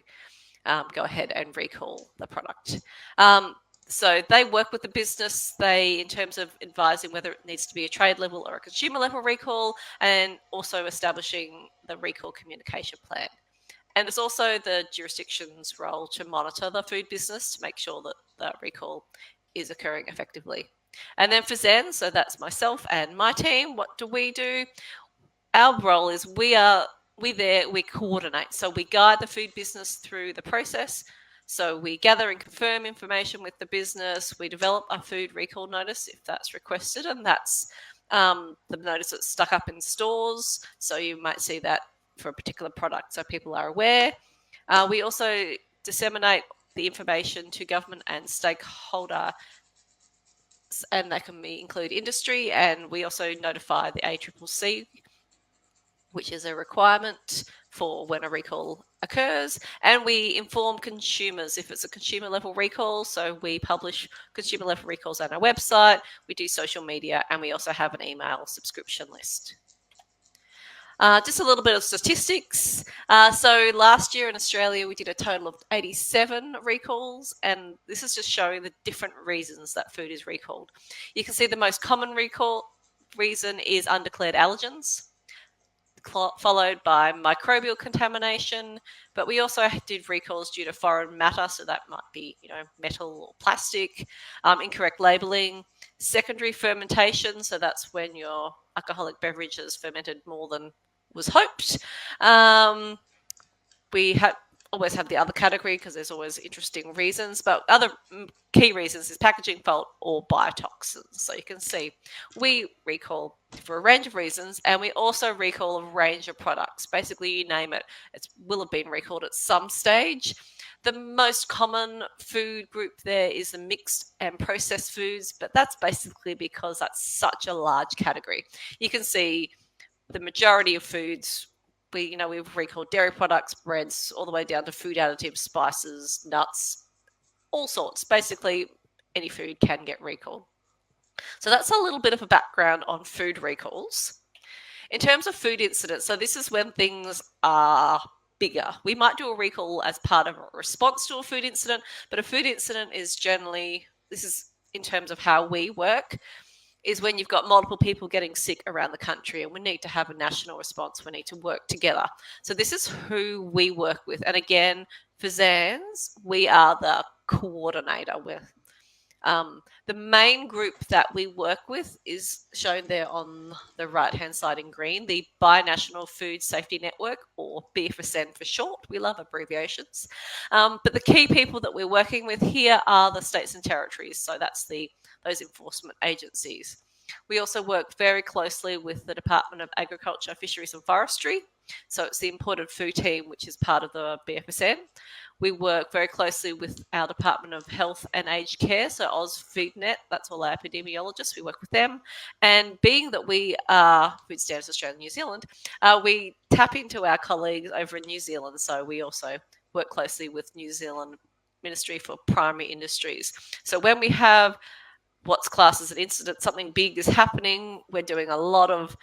go ahead and recall the product. So they work with the business, in terms of advising whether it needs to be a trade level or a consumer level recall, and also establishing the recall communication plan. And it's also the jurisdiction's role to monitor the food business to make sure that the recall is occurring effectively. And then FSANZ, so that's myself and my team. What do? Our role is we coordinate. So we guide the food business through the process. So we gather and confirm information with the business. We develop a food recall notice if that's requested, and that's the notice that's stuck up in stores. So you might see that for a particular product, so people are aware. We also disseminate the information to government and stakeholder, and that can include industry. And we also notify the ACCC, which is a requirement for when a recall occurs, and we inform consumers if it's a consumer level recall. So we publish consumer level recalls on our website, we do social media, and we also have an email subscription list. Just a little bit of statistics. So last year in Australia, we did a total of 87 recalls, and this is just showing the different reasons that food is recalled. You can see the most common recall reason is undeclared allergens. followed by microbial contamination, but we also did recalls due to foreign matter, so that might be, metal or plastic, incorrect labeling, secondary fermentation, so that's when your alcoholic beverage has fermented more than was hoped. We always have the other category because there's always interesting reasons, but other key reasons is packaging fault or biotoxins. So you can see we recall for a range of reasons, and we also recall a range of products. Basically, you name it, it will have been recalled at some stage. The most common food group there is the mixed and processed foods, but that's basically because that's such a large category. You can see the majority of foods, we've recalled dairy products, breads, all the way down to food additives, spices, nuts, all sorts. Basically, any food can get recalled. So that's a little bit of a background on food recalls. In terms of food incidents, so this is when things are bigger. We might do a recall as part of a response to a food incident, but a food incident is generally, this is in terms of how we work, is when you've got multiple people getting sick around the country and we need to have a national response. We need to work together. So this is who we work with. And again, for Zans, we are the coordinator with. The main group that we work with is shown there on the right-hand side in green, the Binational Food Safety Network, or BFSN for short. We love abbreviations. But the key people that we're working with here are the states and territories. So that's those enforcement agencies. We also work very closely with the Department of Agriculture, Fisheries and Forestry. So it's the imported food team, which is part of the BFSN. We work very closely with our Department of Health and Aged Care, so AusFoodNet, that's all our epidemiologists, we work with them. And being that we are Food Standards Australia and New Zealand, we tap into our colleagues over in New Zealand, so we also work closely with New Zealand Ministry for Primary Industries. So when we have what's classed as an incident, something big is happening, we're doing a lot of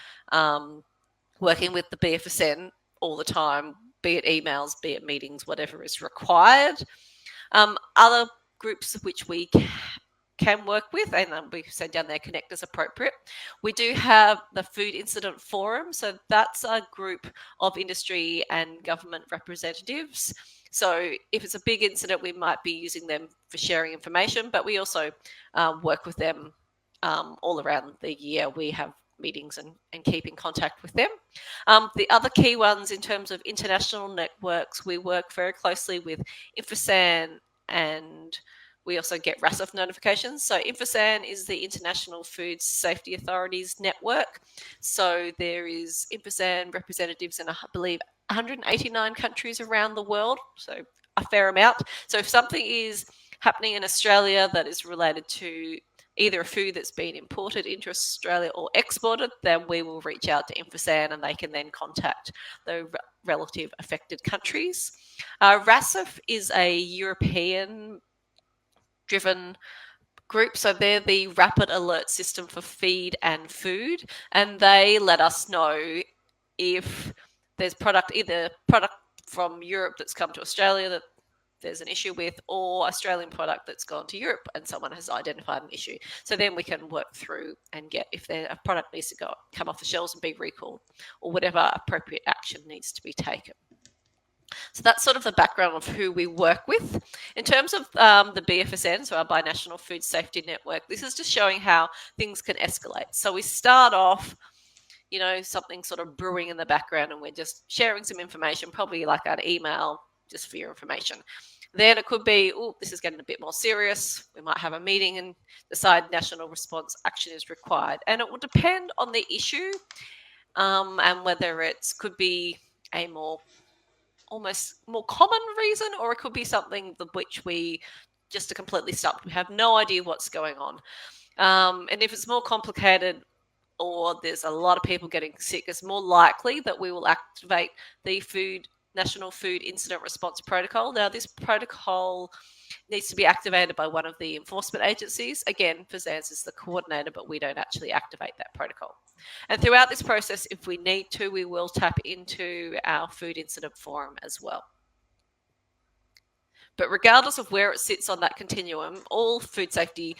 working with the BFSN all the time, be it emails, be it meetings, whatever is required. Other groups of which we can work with, and we send down their connect as appropriate. We do have the Food Incident Forum, so that's a group of industry and government representatives. So if it's a big incident, we might be using them for sharing information, but we also work with them all around the year. We have meetings and keep in contact with them. The other key ones in terms of international networks, we work very closely with InfoSan, and we also get RASIF notifications. So InfoSan is the International Food Safety Authorities Network. So there is InfoSan representatives in, I believe, 189 countries around the world, so a fair amount. So if something is happening in Australia that is related to either a food that's been imported into Australia or exported, then we will reach out to InfoSan and they can then contact the relative affected countries. RASIF is a European-driven group, so they're the Rapid Alert System for Feed and Food, and they let us know if there's either product from Europe that's come to Australia that there's an issue with, or Australian product that's gone to Europe and someone has identified an issue. So then we can work through and get if a product needs to come off the shelves and be recalled, or whatever appropriate action needs to be taken. So that's sort of the background of who we work with. In terms of the BFSN, so our Binational Food Safety Network, this is just showing how things can escalate. So we start off, something sort of brewing in the background, and we're just sharing some information, probably like an email, just for your information. Then it could be, this is getting a bit more serious. We might have a meeting and decide national response action is required. And it will depend on the issue and whether it could be a almost more common reason, or it could be something which we just are completely stumped. We have no idea what's going on. And if it's more complicated, or there's a lot of people getting sick, it's more likely that we will activate the National Food Incident Response Protocol. Now, this protocol needs to be activated by one of the enforcement agencies. Again, Zans is the coordinator, but we don't actually activate that protocol. And throughout this process, if we need to, we will tap into our Food Incident Forum as well. But regardless of where it sits on that continuum, all food safety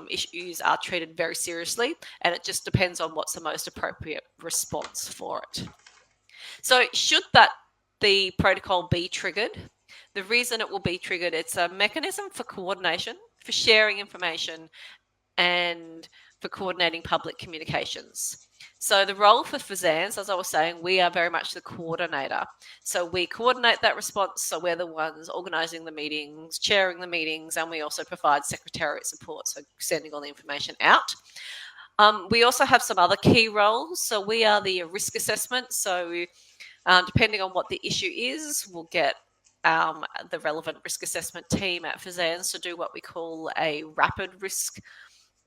issues are treated very seriously, and it just depends on what's the most appropriate response for it. So should the protocol be triggered, the reason it will be triggered, it's a mechanism for coordination, for sharing information, and for coordinating public communications. So the role for FSANS, as I was saying, we are very much the coordinator. So we coordinate that response. So we're the ones organising the meetings, chairing the meetings, and we also provide secretariat support, so sending all the information out. We also have some other key roles. So we are the risk assessment. So depending on what the issue is, we'll get the relevant risk assessment team at FSANS to do what we call a rapid risk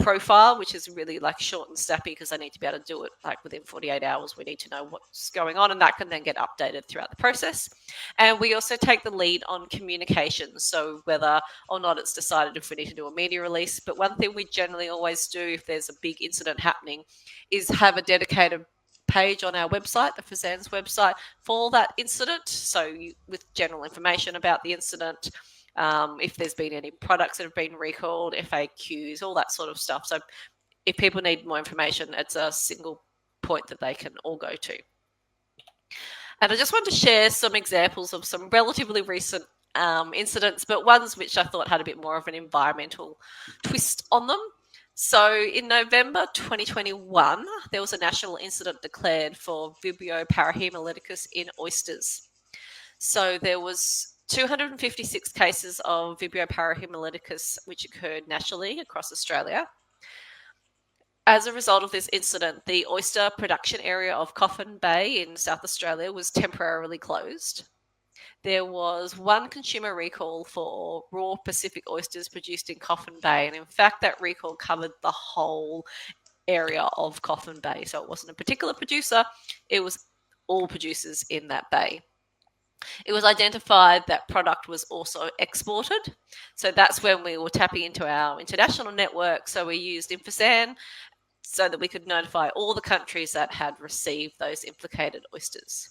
profile, which is really like short and snappy because they need to be able to do it like within 48 hours. We need to know what's going on, and that can then get updated throughout the process. And we also take the lead on communications, so whether or not it's decided if we need to do a media release. But one thing we generally always do if there's a big incident happening is have a dedicated page on our website, the FSANS website, for that incident. So with general information about the incident, if there's been any products that have been recalled, FAQs, all that sort of stuff. So if people need more information, it's a single point that they can all go to. And I just wanted to share some examples of some relatively recent incidents, but ones which I thought had a bit more of an environmental twist on them. So in November 2021, there was a national incident declared for Vibrio parahemolyticus in oysters. So there was 256 cases of Vibrio parahemolyticus which occurred nationally across Australia. As a result of this incident, the oyster production area of Coffin Bay in South Australia was temporarily closed. There was one consumer recall for raw Pacific oysters produced in Coffin Bay, and in fact that recall covered the whole area of Coffin Bay. So it wasn't a particular producer, it was all producers in that bay. It was identified that product was also exported. So that's when we were tapping into our international network. So we used InfoSan so that we could notify all the countries that had received those implicated oysters.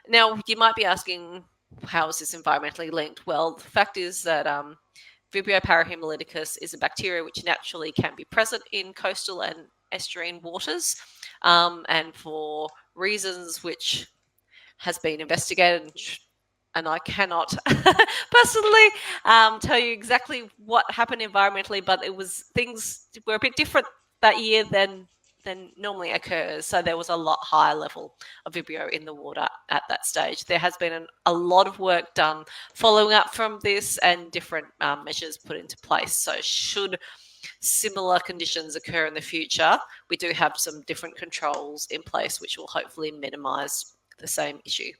Now, you might be asking, how is this environmentally linked? Well, the fact is that Vibrio parahemolyticus is a bacteria which naturally can be present in coastal and estuarine waters, and for reasons which has been investigated, and I cannot personally tell you exactly what happened environmentally, but things were a bit different that year than normally occurs. So there was a lot higher level of Vibrio in the water at that stage. There has been a lot of work done following up from this and different measures put into place. So should similar conditions occur in the future, we do have some different controls in place which will hopefully minimise the same issue.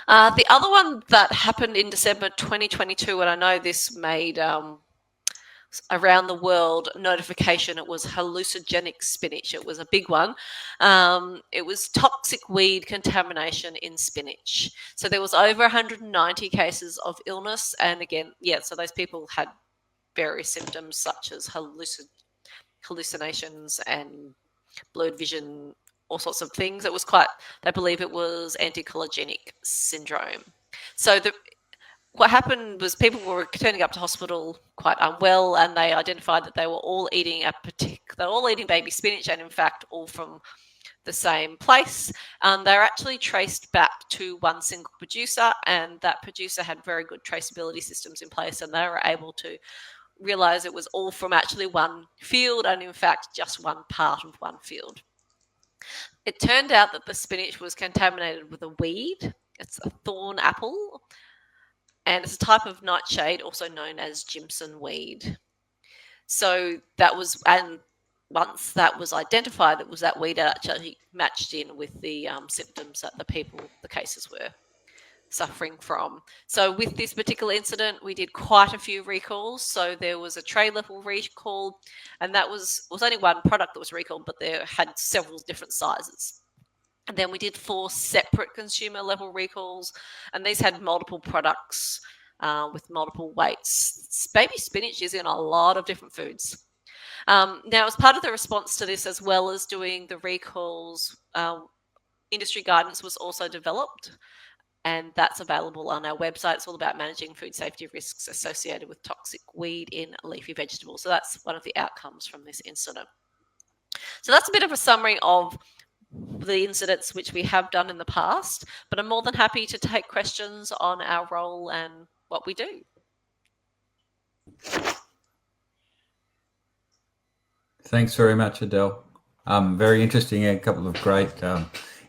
The other one that happened in December 2022, and I know this made around the world notification, it was hallucinogenic spinach. It was a big one. It was toxic weed contamination in spinach. So there was over 190 cases of illness. And again, so those people had various symptoms such as hallucinations and blurred vision, all sorts of things. It was they believe it was anticholinergic syndrome. So what happened was people were turning up to hospital quite unwell, and they identified that they were all eating baby spinach, and in fact all from the same place. They're actually traced back to one single producer, and that producer had very good traceability systems in place, and they were able to realise it was all from actually one field, and in fact just one part of one field. It turned out that the spinach was contaminated with a weed. It's a thorn apple, and it's a type of nightshade also known as Jimson weed. So that was, and once that was identified, it was that weed that actually matched in with the symptoms that the cases were suffering from. So with this particular incident, we did quite a few recalls. So there was a tray level recall, and that was only one product that was recalled, but they had several different sizes. And then we did 4 separate consumer level recalls, and these had multiple products with multiple weights. Baby spinach is in a lot of different foods. Now, as part of the response to this, as well as doing the recalls, industry guidance was also developed, and that's available on our website. It's all about managing food safety risks associated with toxic weed in leafy vegetables. So that's one of the outcomes from this incident. So that's a bit of a summary of the incidents which we have done in the past, but I'm more than happy to take questions on our role and what we do. Thanks very much, Adele. Very interesting. A couple of great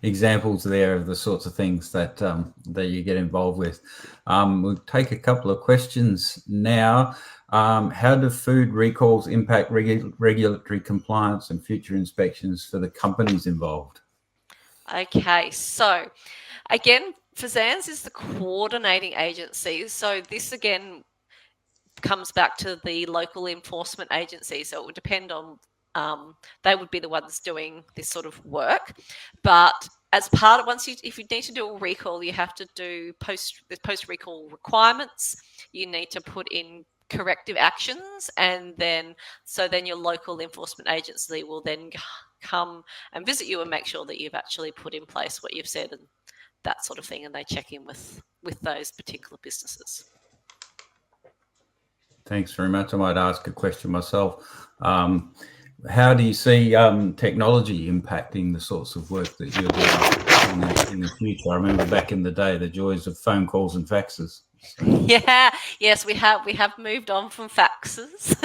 examples there of the sorts of things that that you get involved with. We'll take a couple of questions now. How do food recalls impact regulatory compliance and future inspections for the companies involved? Okay, so again, FSANZ is the coordinating agency. So this again comes back to the local enforcement agency. So it would depend on, they would be the ones doing this sort of work. But as part of, if you need to do a recall, you have to do post recall requirements. You need to put in corrective actions, and then your local enforcement agency will then come and visit you and make sure that you've actually put in place what you've said and that sort of thing, and they check in with those particular businesses. Thanks very much. I might ask a question myself. How do you see technology impacting the sorts of work that you're doing in the future? I remember back in the day, the joys of phone calls and faxes. So. Yeah, yes, we have moved on from faxes.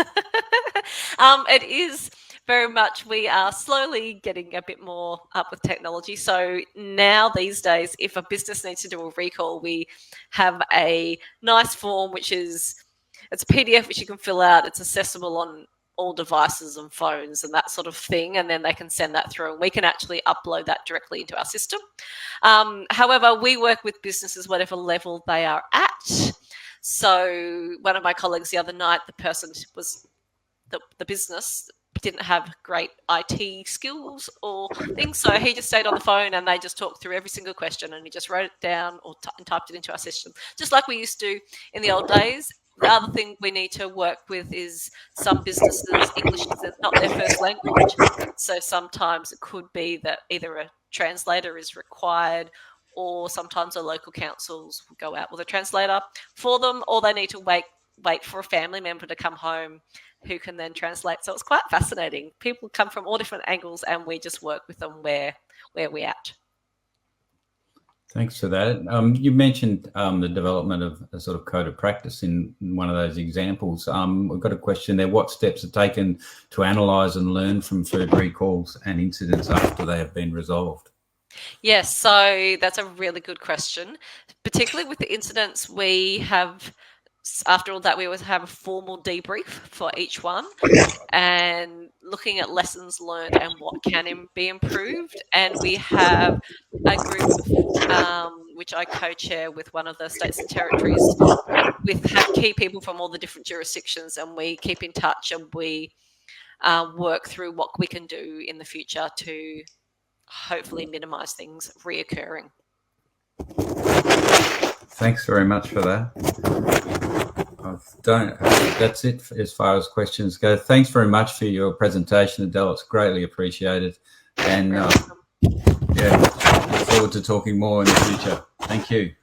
It is very much, we are slowly getting a bit more up with technology. So now these days, if a business needs to do a recall, we have a nice form, which is, it's a PDF which you can fill out. It's accessible on all devices and phones and that sort of thing. And then they can send that through and we can actually upload that directly into our system. However, we work with businesses whatever level they are at. So one of my colleagues the other night, the person was, the business didn't have great IT skills or things. So he just stayed on the phone and they just talked through every single question and he just wrote it down or typed it into our system, just like we used to in the old days. The other thing we need to work with is some businesses, English is not their first language. So sometimes it could be that either a translator is required or sometimes the local councils will go out with a translator for them, or they need to wait for a family member to come home who can then translate. So it's quite fascinating. People come from all different angles and we just work with them where we're at. Thanks for that. You mentioned the development of a sort of code of practice in one of those examples. We've got a question there. What steps are taken to analyse and learn from food recalls and incidents after they have been resolved? Yes, so that's a really good question. Particularly with the incidents, we have, after all that, we always have a formal debrief for each one and looking at lessons learned and what can be improved. And we have a group which I co-chair with one of the states and territories with key people from all the different jurisdictions, and we keep in touch and we work through what we can do in the future to hopefully minimise things reoccurring. Thanks very much for that. That's it as far as questions go. Thanks very much for your presentation, Adele. It's greatly appreciated. And yeah, look forward to talking more in the future. Thank you.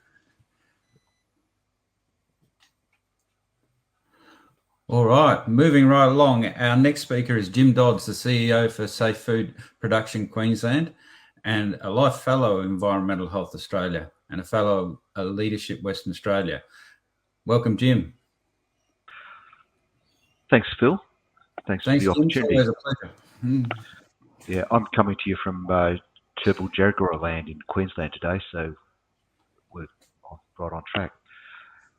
All right, moving right along. Our next speaker is Jim Dodds, the CEO for Safe Food Production Queensland and a Life Fellow Environmental Health Australia and a Fellow Leadership Western Australia. Welcome, Jim. Thanks, Phil. Thanks for the opportunity. It's always a pleasure. Yeah, I'm coming to you from Turrbal Jarragora land in Queensland today, so we're right on track.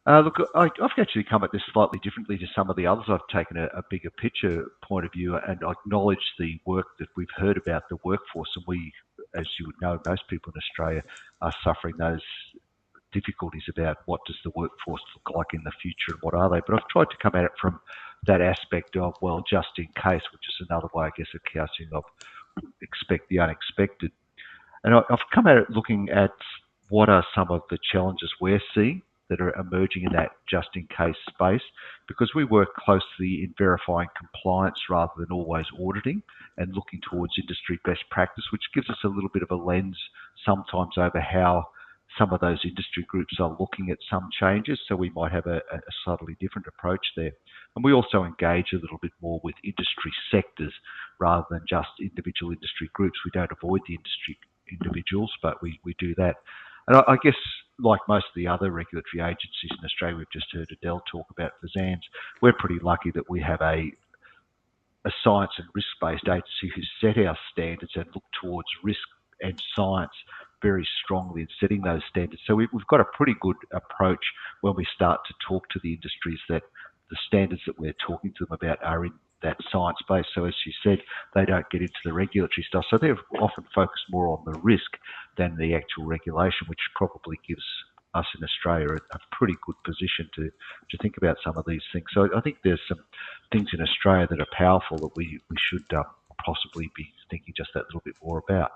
Look, I've actually come at this slightly differently to some of the others. I've taken a bigger picture point of view and I acknowledge the work that we've heard about the workforce. And we, as you would know, most people in Australia are suffering those difficulties about what does the workforce look like in the future and what are they. But I've tried to come at it from that aspect of, well, just in case, which is another way, I guess, of couching of expect the unexpected. And I've come at it looking at what are some of the challenges we're seeing that are emerging in that just in case space, because we work closely in verifying compliance rather than always auditing and looking towards industry best practice, which gives us a little bit of a lens sometimes over how some of those industry groups are looking at some changes. So we might have a subtly different approach there. And we also engage a little bit more with industry sectors rather than just individual industry groups. We don't avoid the industry individuals, but we do that. And I guess, like most of the other regulatory agencies in Australia, we've just heard Adele talk about for ZANS, we're pretty lucky that we have a science and risk-based agency who set our standards and look towards risk and science very strongly in setting those standards. So we've got a pretty good approach when we start to talk to the industries that the standards that we're talking to them about are in that science base. So as you said, they don't get into the regulatory stuff. So they're often focused more on the risk than the actual regulation, which probably gives us in Australia a pretty good position to think about some of these things. So I think there's some things in Australia that are powerful that we should possibly be thinking just that little bit more about.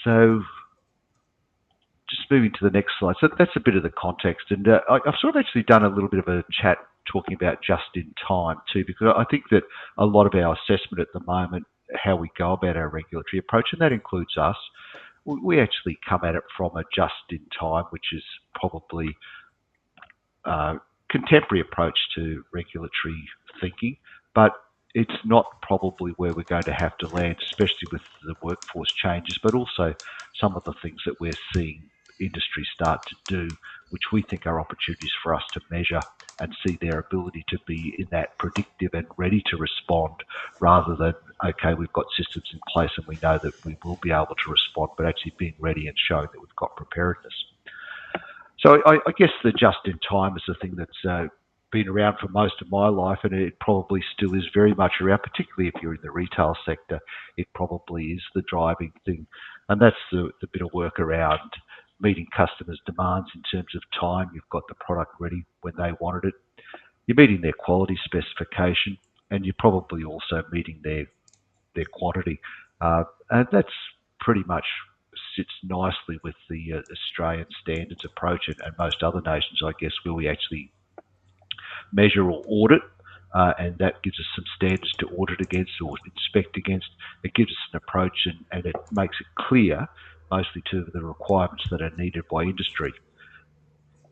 So just moving to the next slide. So that's a bit of the context. And I've sort of actually done a little bit of a chat talking about just in time too, because I think that a lot of our assessment at the moment, how we go about our regulatory approach, and that includes us, we actually come at it from a just in time, which is probably a contemporary approach to regulatory thinking, but it's not probably where we're going to have to land, especially with the workforce changes, but also some of the things that we're seeing industry start to do, which we think are opportunities for us to measure and see their ability to be in that predictive and ready to respond, rather than, okay, we've got systems in place and we know that we will be able to respond, but actually being ready and showing that we've got preparedness. So I guess the just in time is the thing that's been around for most of my life, and it probably still is very much around, particularly if you're in the retail sector. It probably is the driving thing, and that's the bit of work around meeting customers' demands in terms of time. You've got the product ready when they wanted it. You're meeting their quality specification, and you're probably also meeting their quantity, and that's pretty much sits nicely with the Australian standards approach and most other nations, I guess, where we actually measure or audit, and that gives us some standards to audit against or inspect against. It gives us an approach, and it makes it clear mostly to the requirements that are needed by industry.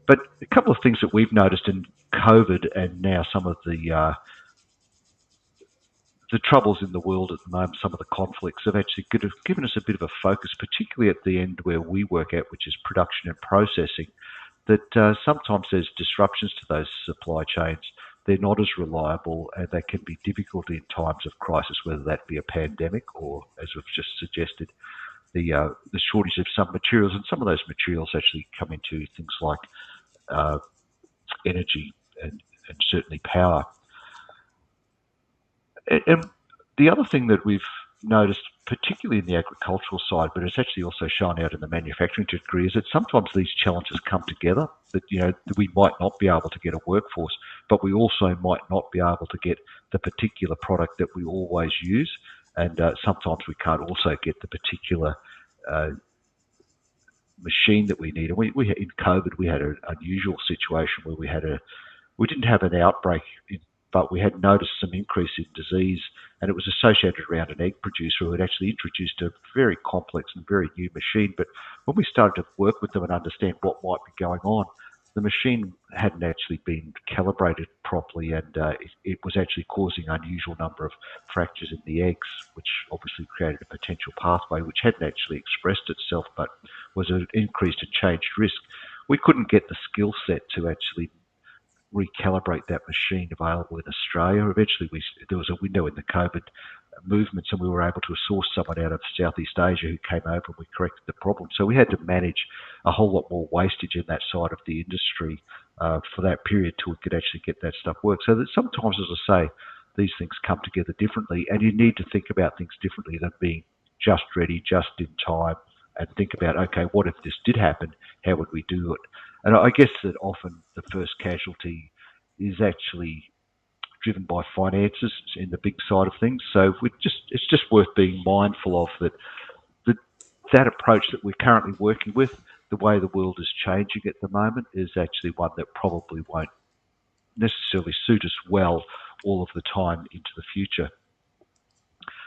But a couple of things that we've noticed in COVID and now some of the troubles in the world at the moment, some of the conflicts have actually given us a bit of a focus, particularly at the end where we work at, which is production and processing, that sometimes there's disruptions to those supply chains. They're not as reliable, and they can be difficult in times of crisis, whether that be a pandemic or, as we've just suggested, the shortage of some materials. And some of those materials actually come into things like energy and certainly power. And the other thing that we've noticed, particularly in the agricultural side, but it's actually also shown out in the manufacturing degree, is that sometimes these challenges come together, that, you know, we might not be able to get a workforce, but we also might not be able to get the particular product that we always use. And sometimes we can't also get the particular machine that we need. And we in COVID, we had an unusual situation where we didn't have an outbreak, but we had noticed some increase in disease, and it was associated around an egg producer who had actually introduced a very complex and very new machine. But when we started to work with them and understand what might be going on, the machine hadn't actually been calibrated properly, and it was actually causing an unusual number of fractures in the eggs, which obviously created a potential pathway which hadn't actually expressed itself, but was an increased and changed risk. We couldn't get the skill set to actually recalibrate that machine available in Australia. Eventually, there was a window in the COVID movements, and we were able to source someone out of Southeast Asia who came over, and we corrected the problem. So we had to manage a whole lot more wastage in that side of the industry for that period till we could actually get that stuff work. So that sometimes, as I say, these things come together differently, and you need to think about things differently than being just ready, just in time, and think about, okay, what if this did happen? How would we do it? And I guess that often the first casualty is actually driven by finances in the big side of things. So it's just worth being mindful of that approach that we're currently working with. The way the world is changing at the moment is actually one that probably won't necessarily suit us well all of the time into the future.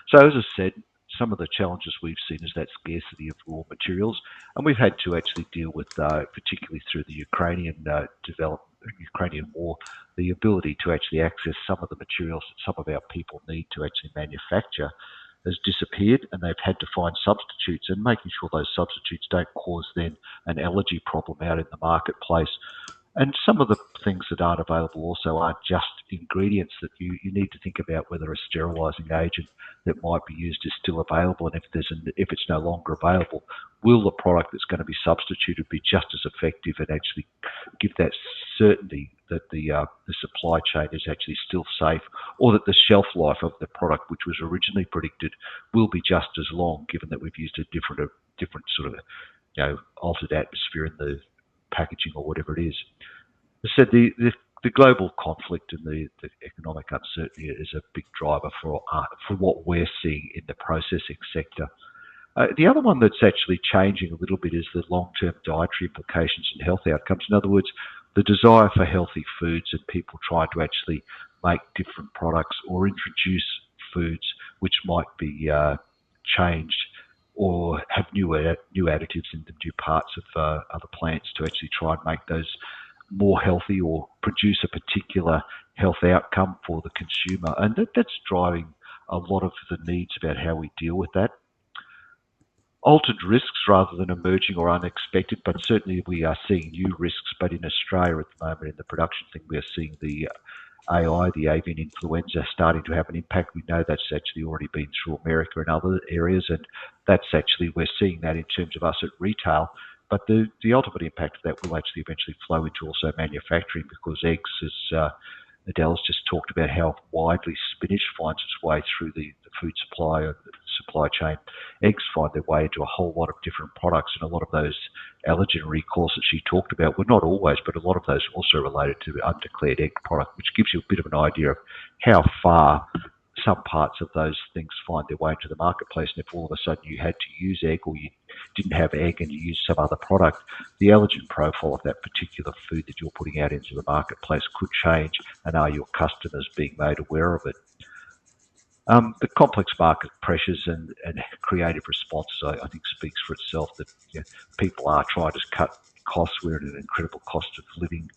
So as I said, some of the challenges we've seen is that scarcity of raw materials, and we've had to actually deal with, particularly through the Ukrainian Ukrainian war, the ability to actually access some of the materials that some of our people need to actually manufacture has disappeared, and they've had to find substitutes, and making sure those substitutes don't cause then an allergy problem out in the marketplace. And some of the things that aren't available also aren't just ingredients, that you need to think about whether a sterilising agent that might be used is still available, and if it's no longer available, will the product that's going to be substituted be just as effective and actually give that certainty that the supply chain is actually still safe, or that the shelf life of the product, which was originally predicted, will be just as long, given that we've used a different sort of altered atmosphere in the packaging or whatever it is. As I said, the global conflict and the economic uncertainty is a big driver for what we're seeing in the processing sector. The other one that's actually changing a little bit is the long-term dietary implications and health outcomes. In other words, the desire for healthy foods and people trying to actually make different products or introduce foods which might be changed or have new additives in the new parts of other plants to actually try and make those more healthy or produce a particular health outcome for the consumer. And that's driving a lot of the needs about how we deal with that. Altered risks rather than emerging or unexpected, but certainly we are seeing new risks. But in Australia at the moment, in the production thing, we are seeing the AI, the avian influenza, starting to have an impact. We know that's actually already been through America and other areas, and that's actually, we're seeing that in terms of us at retail. But the ultimate impact of that will actually eventually flow into also manufacturing, because eggs, as Adele's just talked about how widely spinach finds its way through the food supply or the supply chain. Eggs find their way into a whole lot of different products, and a lot of those allergen recalls that she talked about were not always, but a lot of those also related to the undeclared egg product, which gives you a bit of an idea of how far some parts of those things find their way into the marketplace. And if all of a sudden you had to use egg, or you didn't have egg and you used some other product, the allergen profile of that particular food that you're putting out into the marketplace could change, and are your customers being made aware of it? The complex market pressures and creative responses, I think, speaks for itself, that people are trying to cut costs. We're in an incredible cost of living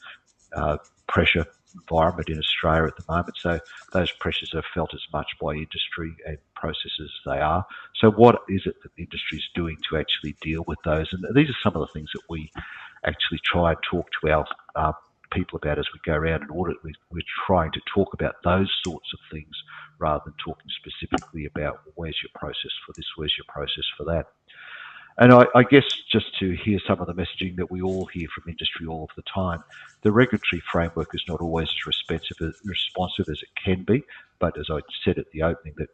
pressure environment in Australia at the moment, so those pressures are felt as much by industry and processors as they are. So what is it that the industry is doing to actually deal with those? And these are some of the things that we actually try and talk to our people about as we go around and audit. We're trying to talk about those sorts of things rather than talking specifically about, well, where's your process for this, where's your process for that. And I guess just to hear some of the messaging that we all hear from industry all of the time, the regulatory framework is not always as responsive as it can be. But as I said at the opening, that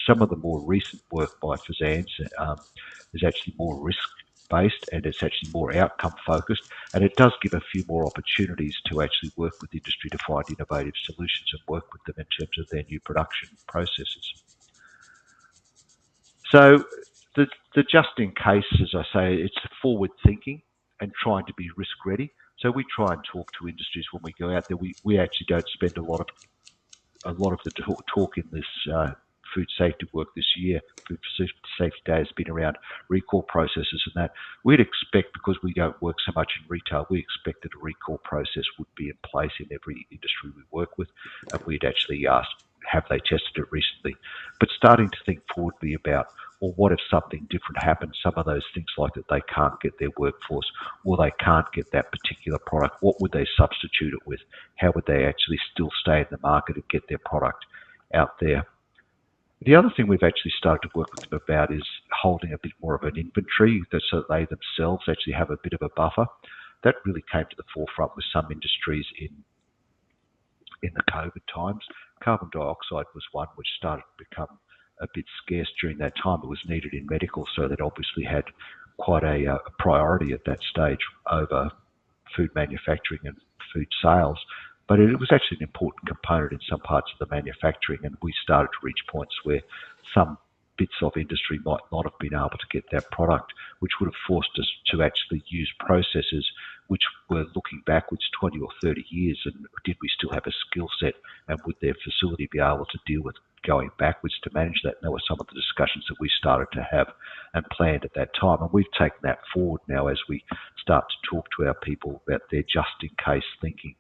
some of the more recent work by FSANZ is actually more risk-based, and it's actually more outcome-focused, and it does give a few more opportunities to actually work with industry to find innovative solutions and work with them in terms of their new production processes. So the just in case, as I say, it's forward thinking and trying to be risk ready. So we try and talk to industries when we go out there. We actually don't spend a lot of the talk in this food safety work this year. Food Safety Day has been around recall processes and that. We'd expect, because we don't work so much in retail, we expect that a recall process would be in place in every industry we work with, and we'd actually ask, have they tested it recently? But starting to think forwardly about, well, what if something different happens? Some of those things, like that they can't get their workforce, or they can't get that particular product, what would they substitute it with? How would they actually still stay in the market and get their product out there? The other thing we've actually started to work with them about is holding a bit more of an inventory, so that they themselves actually have a bit of a buffer. That really came to the forefront with some industries in the COVID times. Carbon dioxide was one which started to become a bit scarce during that time. It was needed in medical, so that obviously had quite a priority at that stage over food manufacturing and food sales. But it was actually an important component in some parts of the manufacturing, and we started to reach points where some bits of industry might not have been able to get that product, which would have forced us to actually use processes which were looking backwards 20 or 30 years, and did we still have a skill set, and would their facility be able to deal with going backwards to manage that. And that were some of the discussions that we started to have and planned at that time. And we've taken that forward now as we start to talk to our people about their just-in-case thinking.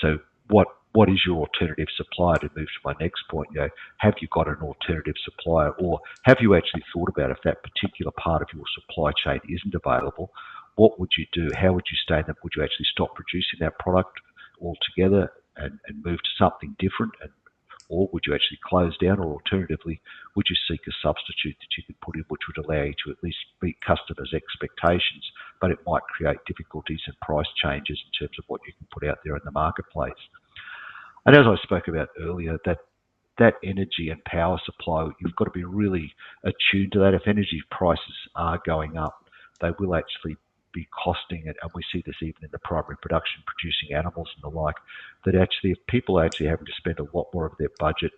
So what is your alternative supplier? To move to my next point, have you got an alternative supplier, or have you actually thought about if that particular part of your supply chain isn't available, what would you do? How would you stay in that? Would you actually stop producing that product altogether and move to something different? Or would you actually close down, or alternatively, would you seek a substitute that you could put in which would allow you to at least meet customers' expectations, but it might create difficulties and price changes in terms of what you can put out there in the marketplace? And as I spoke about earlier, that energy and power supply, you've got to be really attuned to that. If energy prices are going up, they will actually be costing it, and we see this even in the primary production, producing animals and the like, that actually if people are actually having to spend a lot more of their budget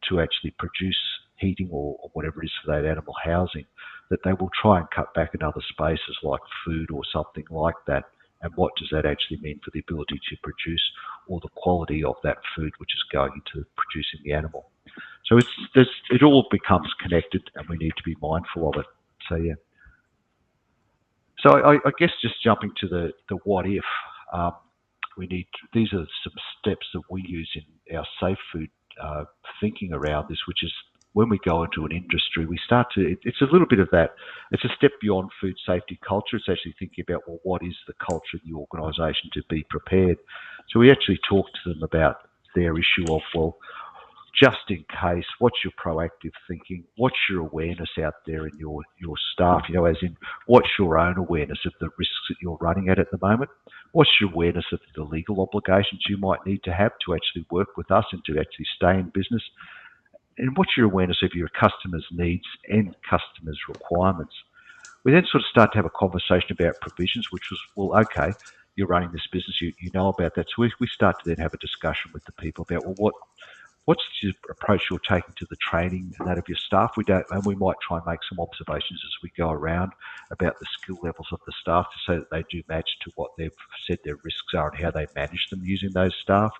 to actually produce heating or whatever it is for that animal housing, that they will try and cut back in other spaces like food or something like that. And what does that actually mean for the ability to produce, or the quality of that food which is going into producing the animal? So it all becomes connected, and we need to be mindful of it. So yeah. So I guess just jumping to the what if, these are some steps that we use in our safe food thinking around this, which is when we go into an industry, we start to, it's a little bit of that, it's a step beyond food safety culture. It's actually thinking about, well, what is the culture of the organisation to be prepared? So we actually talk to them about their issue of, well, just in case, what's your proactive thinking? What's your awareness out there in your staff? As in, what's your own awareness of the risks that you're running at the moment? What's your awareness of the legal obligations you might need to have to actually work with us and to actually stay in business? And what's your awareness of your customers' needs and customers' requirements? We then sort of start to have a conversation about provisions, which was, well, okay, you're running this business, you know about that. So we start to then have a discussion with the people about, well, what's the approach you're taking to the training and that of your staff? And we might try and make some observations as we go around about the skill levels of the staff to say that they do match to what they've said their risks are and how they manage them using those staff.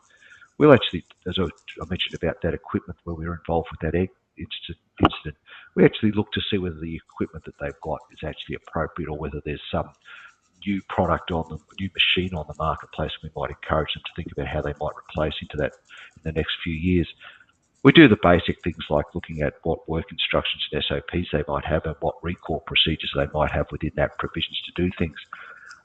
We'll actually, as I mentioned about that equipment where we were involved with that incident, we actually look to see whether the equipment that they've got is actually appropriate, or whether there's some new product on them, new machine on the marketplace. We might encourage them to think about how they might replace into that in the next few years. We do the basic things like looking at what work instructions and SOPs they might have and what recall procedures they might have within that provisions to do things.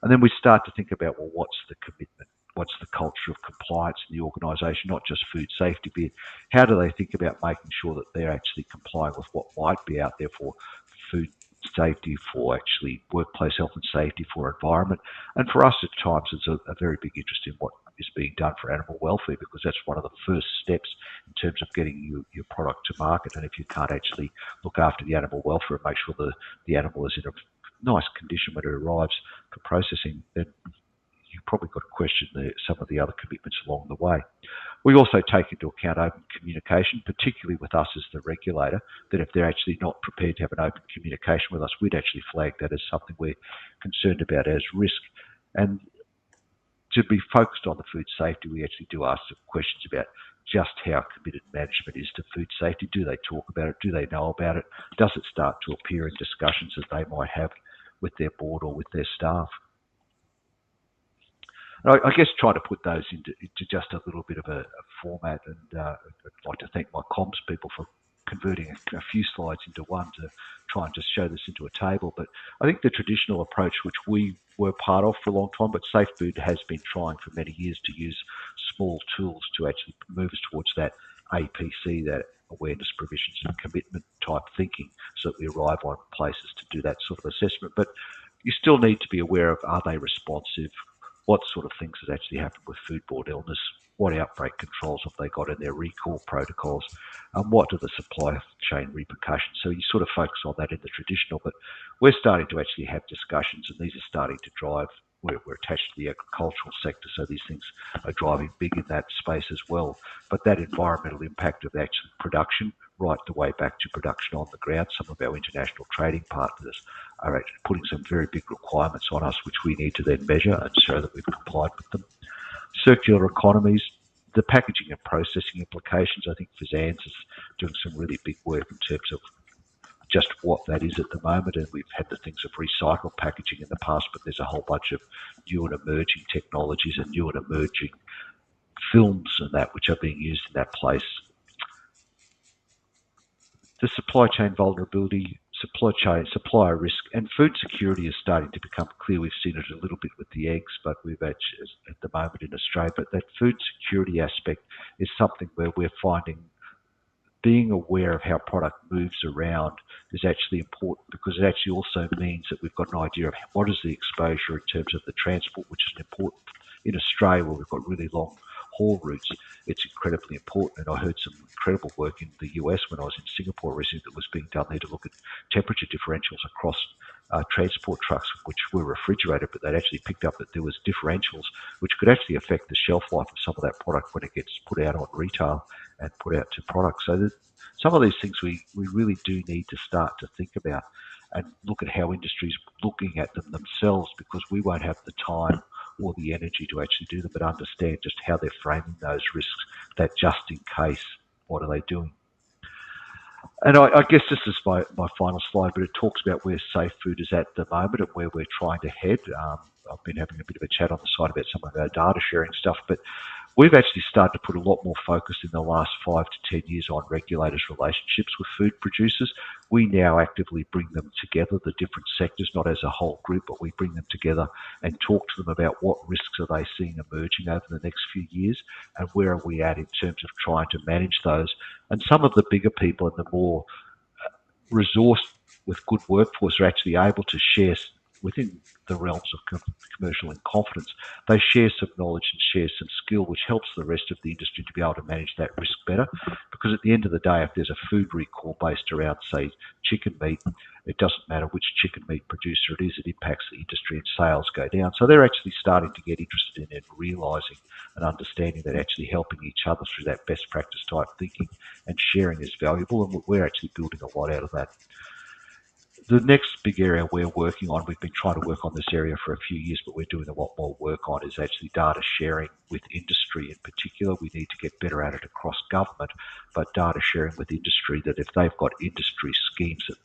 And then we start to think about, well, what's the commitment? What's the culture of compliance in the organisation, not just food safety, but how do they think about making sure that they're actually complying with what might be out there for food safety, for actually workplace health and safety, for environment. And for us at times, it's a very big interest in what is being done for animal welfare, because that's one of the first steps in terms of getting your product to market. And if you can't actually look after the animal welfare and make sure the animal is in a nice condition when it arrives for processing, then you've probably got to question some of the other commitments along the way. We also take into account open communication, particularly with us as the regulator, that if they're actually not prepared to have an open communication with us, we'd actually flag that as something we're concerned about as risk. And to be focused on the food safety, we actually do ask some questions about just how committed management is to food safety. Do they talk about it? Do they know about it? Does it start to appear in discussions that they might have with their board or with their staff? I guess trying to put those into just a little bit of a format, and I'd like to thank my comms people for converting a few slides into one to try and just show this into a table. But I think the traditional approach, which we were part of for a long time, but Safe Food has been trying for many years to use small tools to actually move us towards that APC, that awareness, provisions and commitment type thinking, so that we arrive on places to do that sort of assessment. But you still need to be aware of, are they responsive? What sort of things has actually happened with foodborne illness? What outbreak controls have they got in their recall protocols? And what are the supply chain repercussions? So you sort of focus on that in the traditional, but we're starting to actually have discussions, and these are starting to drive. We're attached to the agricultural sector, so these things are driving big in that space as well. But that environmental impact of actual production, right the way back to production on the ground, some of our international trading partners are actually putting some very big requirements on us, which we need to then measure and show that we've complied with them. Circular economies, the packaging and processing implications. I think Fazan's is doing some really big work in terms of just what that is at the moment, and we've had the things of recycled packaging in the past, but there's a whole bunch of new and emerging technologies and new and emerging films and that which are being used in that place. The supply chain vulnerability, supplier risk, and food security is starting to become clear. We've seen it a little bit with the eggs, but we've actually, at the moment in Australia, but that food security aspect is something where we're finding being aware of how product moves around is actually important, because it actually also means that we've got an idea of what is the exposure in terms of the transport, which is important. In Australia, where we've got really long haul routes, it's incredibly important. And I heard some incredible work in the US when I was in Singapore recently that was being done there to look at temperature differentials across transport trucks, which were refrigerated, but they'd actually picked up that there was differentials which could actually affect the shelf life of some of that product when it gets put out on retail and put out to products. So some of these things we really do need to start to think about and look at how industry's looking at them themselves, because we won't have the time or the energy to actually do them, but understand just how they're framing those risks, that just in case, what are they doing? And I guess this is my final slide, but it talks about where safe food is at the moment and where we're trying to head. I've been having a bit of a chat on the side about some of our data sharing stuff, but we've actually started to put a lot more focus in the last 5 to 10 years on regulators' relationships with food producers. We now actively bring them together, the different sectors, not as a whole group, but we bring them together and talk to them about what risks are they seeing emerging over the next few years and where are we at in terms of trying to manage those. And some of the bigger people and the more resourced with good workforce are actually able to share within the realms of commercial and confidence. They share some knowledge and share some skill, which helps the rest of the industry to be able to manage that risk better. Because at the end of the day, if there's a food recall based around, say, chicken meat, it doesn't matter which chicken meat producer it is, it impacts the industry and sales go down. So they're actually starting to get interested in it, realising and understanding that actually helping each other through that best practice type thinking and sharing is valuable, and we're actually building a lot out of that. The next big area we're working on, we've been trying to work on this area for a few years, but we're doing a lot more work on, is actually data sharing with industry in particular. We need to get better at it across government, but data sharing with industry, that if they've got industry schemes that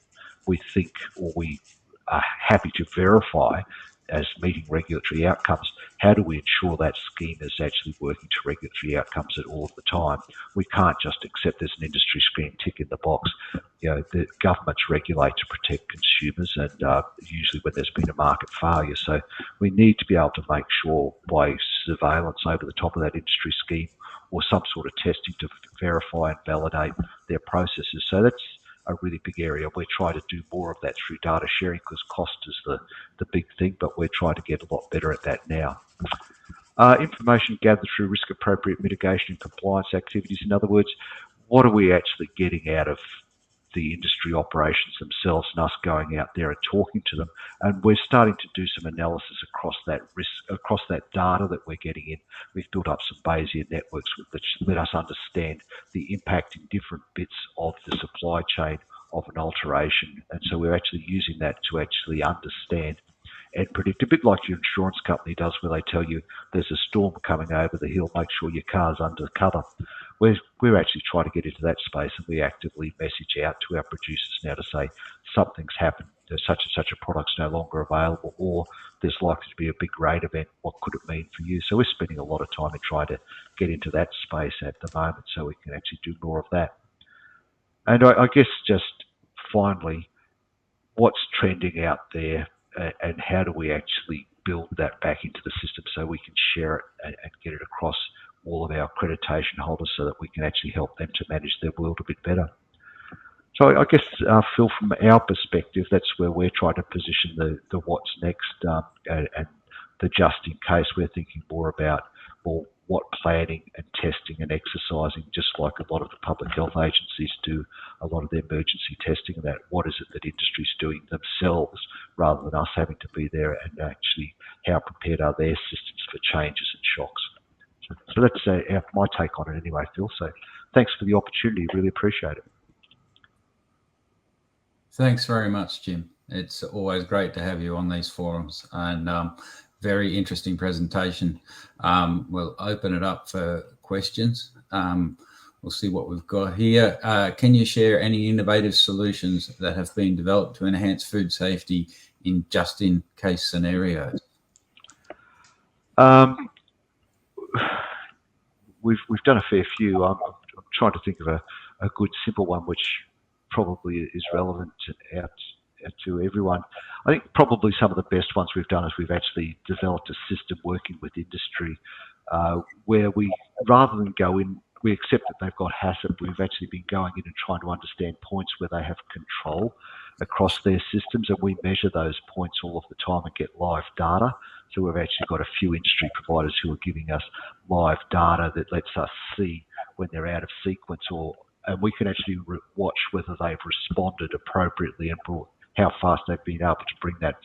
we think or we are happy to verify as meeting regulatory outcomes, how do we ensure that scheme is actually working to regulatory outcomes at all of the time? We can't just accept there's an industry scheme, tick in the box. You know, the governments regulate to protect consumers, and usually when there's been a market failure. So we need to be able to make sure by surveillance over the top of that industry scheme or some sort of testing to verify and validate their processes. So that's a really big area. We're trying to do more of that through data sharing, because cost is the big thing, but we're trying to get a lot better at that now. Information gathered through risk appropriate mitigation and compliance activities. In other words, what are we actually getting out of the industry operations themselves and us going out there and talking to them? And we're starting to do some analysis across that risk, across that data that we're getting in. We've built up some Bayesian networks that let us understand the impact in different bits of the supply chain of an alteration. And so we're actually using that to actually understand and predict, a bit like your insurance company does, where they tell you there's a storm coming over the hill, make sure your car's under cover. We're actually trying to get into that space, and we actively message out to our producers now to say something's happened, there's such and such a product's no longer available, or there's likely to be a big rain event, what could it mean for you? So we're spending a lot of time in trying to get into that space at the moment so we can actually do more of that. And I guess just finally, what's trending out there, and how do we actually build that back into the system so we can share it and get it across all of our accreditation holders so that we can actually help them to manage their world a bit better. So I guess, Phil, from our perspective, that's where we're trying to position the what's next, and the just in case. We're thinking more about, well, what planning and testing and exercising, just like a lot of the public health agencies do a lot of their emergency testing, about what is it that industry's doing themselves rather than us having to be there, and actually how prepared are their systems for changes and shocks. So that's my take on it anyway, Phil. So thanks for the opportunity. Really appreciate it. Thanks very much, Jim. It's always great to have you on these forums, and very interesting presentation. We'll open it up for questions. We'll see what we've got here. Can you share any innovative solutions that have been developed to enhance food safety in just-in-case scenarios? We've done a fair few. I'm trying to think of a good simple one which probably is relevant to everyone. I think probably some of the best ones we've done is we've actually developed a system working with industry where we, rather than go in, we accept that they've got HACCP. We've actually been going in and trying to understand points where they have control across their systems, and we measure those points all of the time and get live data. So we've actually got a few industry providers who are giving us live data that lets us see when they're out of sequence, and we can actually watch whether they've responded appropriately and how fast they've been able to bring that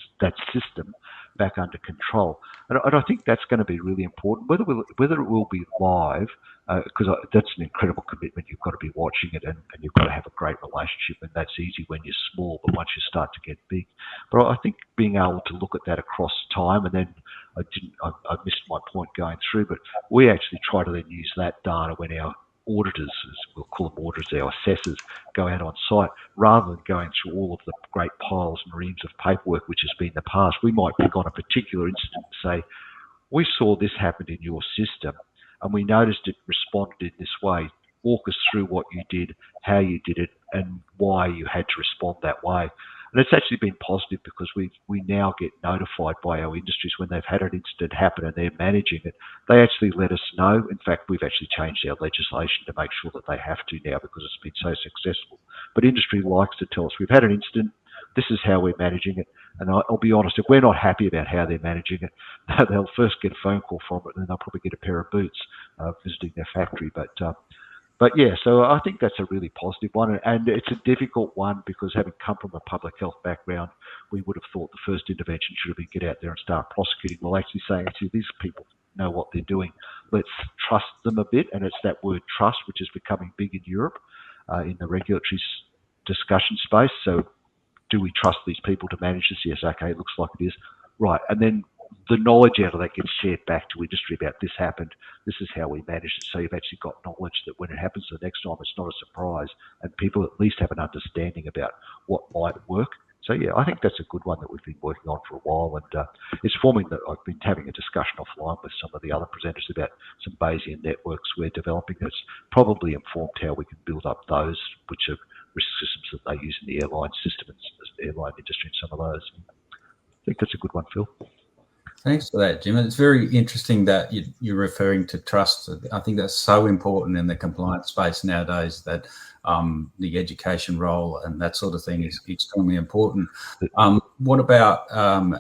system back under control. And I think that's going to be really important. Whether it will be live, because that's an incredible commitment. You've got to be watching it, and you've got to have a great relationship, and that's easy when you're small, but once you start to get big. But I think being able to look at that across time, and then I missed my point going through, but we actually try to then use that data when our auditors, as we'll call them auditors, our assessors, go out on site, rather than going through all of the great piles and reams of paperwork, which has been the past. We might pick on a particular incident and say, we saw this happen in your system, and we noticed it responded in this way. Walk us through what you did, how you did it, and why you had to respond that way. And it's actually been positive because we now get notified by our industries when they've had an incident happen and they're managing it. They actually let us know. In fact, we've actually changed our legislation to make sure that they have to now because it's been so successful. But industry likes to tell us, we've had an incident, this is how we're managing it. And I'll be honest, if we're not happy about how they're managing it, they'll first get a phone call from it, and then they'll probably get a pair of boots visiting their factory. But yeah, so I think that's a really positive one, and it's a difficult one because having come from a public health background, we would have thought the first intervention should have been get out there and start prosecuting. Well, actually saying, actually, these people know what they're doing. Let's trust them a bit, and it's that word trust, which is becoming big in Europe in the regulatory discussion space. So do we trust these people to manage this? Yes, okay, it looks like it is. Right, and then the knowledge out of that gets shared back to industry about this happened, this is how we managed it. So you've actually got knowledge that when it happens the next time, it's not a surprise, and people at least have an understanding about what might work. So yeah, I think that's a good one that we've been working on for a while, and it's forming that I've been having a discussion offline with some of the other presenters about some Bayesian networks we're developing that's probably informed how we can build up those, which are risk systems that they use in the airline system and airline industry and some of those. I think that's a good one, Phil. Thanks for that, Jim. It's very interesting that you're referring to trust. I think that's so important in the compliance space nowadays, that the education role and that sort of thing is extremely important. What about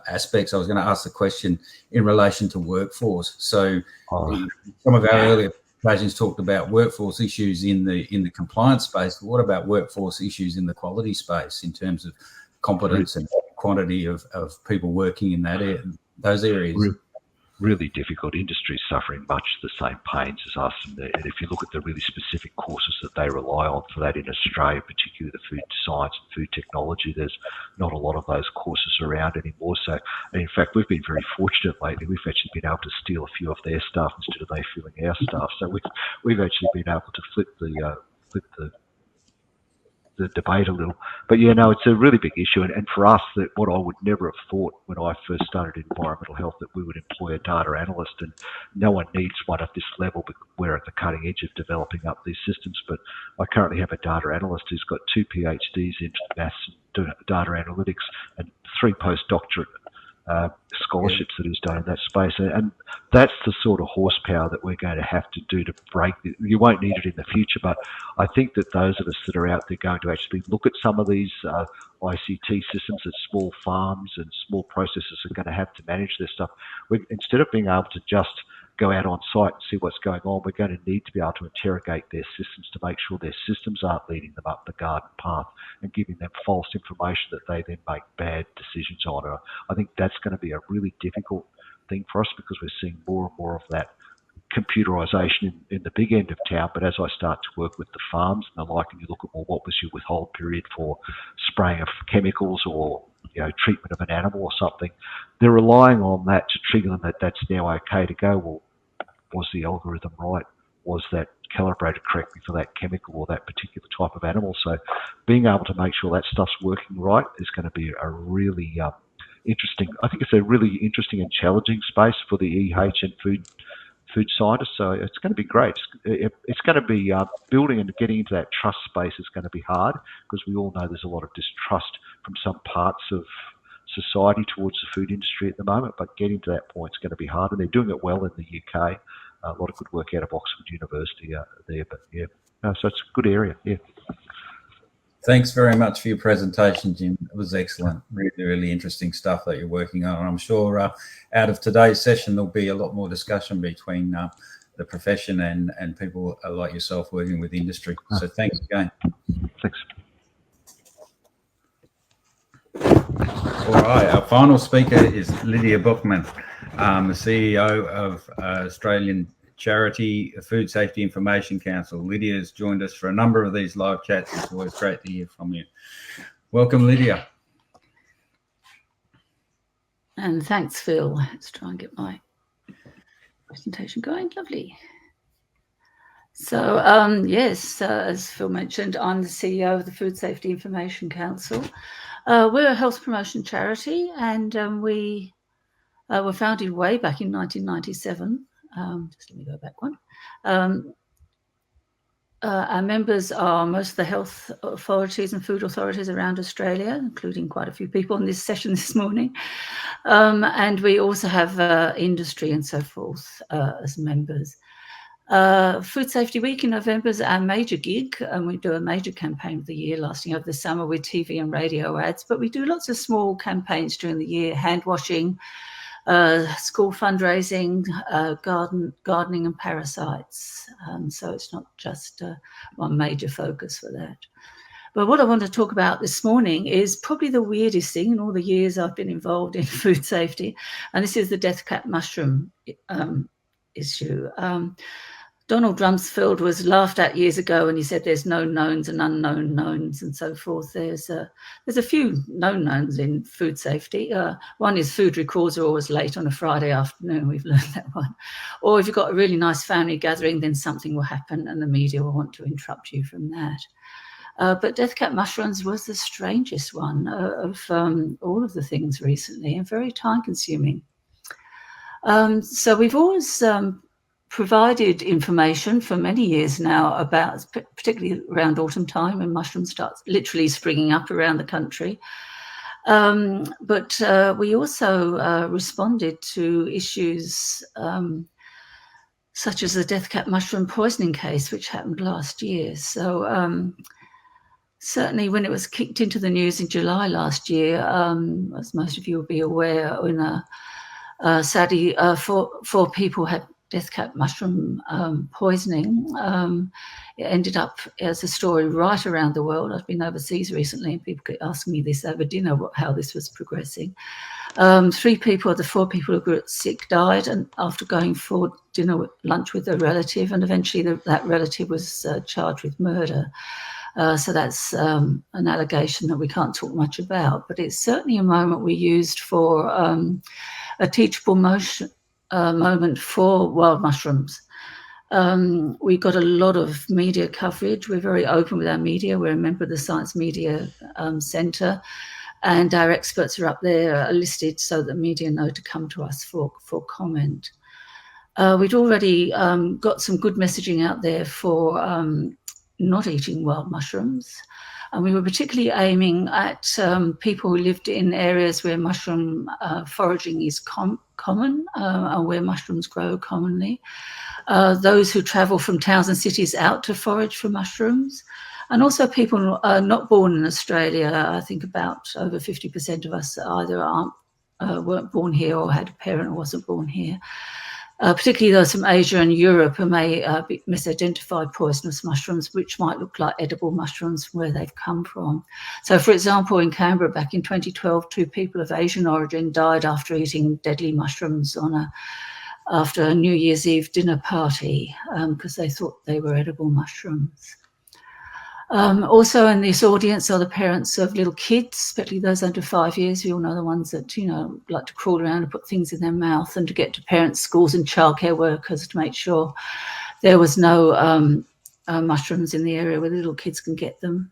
aspects? I was going to ask the question in relation to workforce. So some of our earlier presentations talked about workforce issues in the compliance space, but what about workforce issues in the quality space in terms of competence and quantity of people working in that area? Those areas. Really difficult. Industry suffering much the same pains as us, and if you look at the really specific courses that they rely on for that in Australia, particularly the food science and food technology, there's not a lot of those courses around anymore. So, and in fact, we've been very fortunate lately. We've actually been able to steal a few of their staff instead of they filling our staff. So we've actually been able to flip the debate a little. But yeah, no, it's a really big issue, and for us, that what I would never have thought when I first started in environmental health, that we would employ a data analyst, and no one needs one at this level, but we're at the cutting edge of developing up these systems. But I currently have a data analyst who's got 2 PhDs in maths and data analytics and 3 postdoctorate scholarships that he's done in that space, and that's the sort of horsepower that we're going to have to do to break. You won't need it in the future, but I think that those of us that are out there going to actually look at some of these ICT systems that small farms and small processors are going to have to manage their stuff. Instead of being able to just go out on site and see what's going on, we're going to need to be able to interrogate their systems to make sure their systems aren't leading them up the garden path and giving them false information that they then make bad decisions on. I think that's going to be a really difficult thing for us because we're seeing more and more of that computerization in the big end of town. But as I start to work with the farms and the like, and you look at, well, what was your withhold period for spraying of chemicals or treatment of an animal or something, they're relying on that to trigger them that that's now okay to go. Well, was the algorithm right? was that calibrated correctly for that chemical or that particular type of animal. So being able to make sure that stuff's working right is going to be a really interesting, I think it's a really interesting and challenging space for the EH and food scientists. So it's going to be great. It's going to be building and getting into that trust space is going to be hard, because we all know there's a lot of distrust from some parts of society towards the food industry at the moment, but getting to that point is going to be hard, and they're doing it well in the UK. A lot of good work out of Oxford University there, but yeah, so it's a good area. Yeah. Thanks very much for your presentation, Jim. It was excellent. Really, really interesting stuff that you're working on. I'm sure out of today's session, there'll be a lot more discussion between the profession and people like yourself working with industry. So thanks again. Thanks. All right, our final speaker is Lydia Buchtmann, the CEO of Australian charity Food Safety Information Council. Lydia has joined us for a number of these live chats. It's always great to hear from you. Welcome, Lydia. And thanks, Phil. Let's try and get my presentation going. Lovely. So, yes, as Phil mentioned, I'm the CEO of the Food Safety Information Council. We're a health promotion charity, and we were founded way back in 1997. Just let me go back one. Our members are most of the health authorities and food authorities around Australia, including quite a few people in this session this morning. And we also have industry and so forth as members. Food Safety Week in November is our major gig, and we do a major campaign of the year lasting over the summer with TV and radio ads, but we do lots of small campaigns during the year: hand washing, school fundraising, gardening and parasites. So it's not just one major focus for that. But what I want to talk about this morning is probably the weirdest thing in all the years I've been involved in food safety, and this is the Deathcap mushroom issue. Donald Rumsfeld was laughed at years ago, and he said there's known knowns and unknown knowns and so forth. There's a few known knowns in food safety. One is food recalls are always late on a Friday afternoon. We've learned that one. Or if you've got a really nice family gathering, then something will happen and the media will want to interrupt you from that. But Deathcap mushrooms was the strangest one of all of the things recently, and very time consuming. So we've always provided information for many years now about, particularly around autumn time when mushrooms start literally springing up around the country. But we also responded to issues such as the Deathcap mushroom poisoning case, which happened last year. So certainly when it was kicked into the news in July last year, as most of you will be aware, sadly, four people had Deathcap mushroom poisoning. It ended up as a story right around the world. I've been overseas recently, and people keep asking me this over dinner, how this was progressing. 3 people of the 4 people who got sick died, and after going for lunch with a relative, and eventually that relative was charged with murder. So that's an allegation that we can't talk much about, but it's certainly a moment we used for a teachable moment for wild mushrooms. We got a lot of media coverage. We're very open with our media. We're a member of the Science Media Centre, and our experts are up there listed so that media know to come to us for comment. We'd already got some good messaging out there for not eating wild mushrooms. And we were particularly aiming at people who lived in areas where mushroom foraging is common and where mushrooms grow commonly. Those who travel from towns and cities out to forage for mushrooms. And also people not born in Australia. I think about over 50% of us either weren't born here or had a parent who wasn't born here. Particularly those from Asia and Europe who may be misidentified poisonous mushrooms, which might look like edible mushrooms from where they've come from. So, for example, in Canberra back in 2012, 2 people of Asian origin died after eating deadly mushrooms after a New Year's Eve dinner party because they thought they were edible mushrooms. Also in this audience are the parents of little kids, especially those under 5 years. We all know the ones that, like to crawl around and put things in their mouth, and to get to parents, schools and childcare workers to make sure there was no mushrooms in the area where the little kids can get them.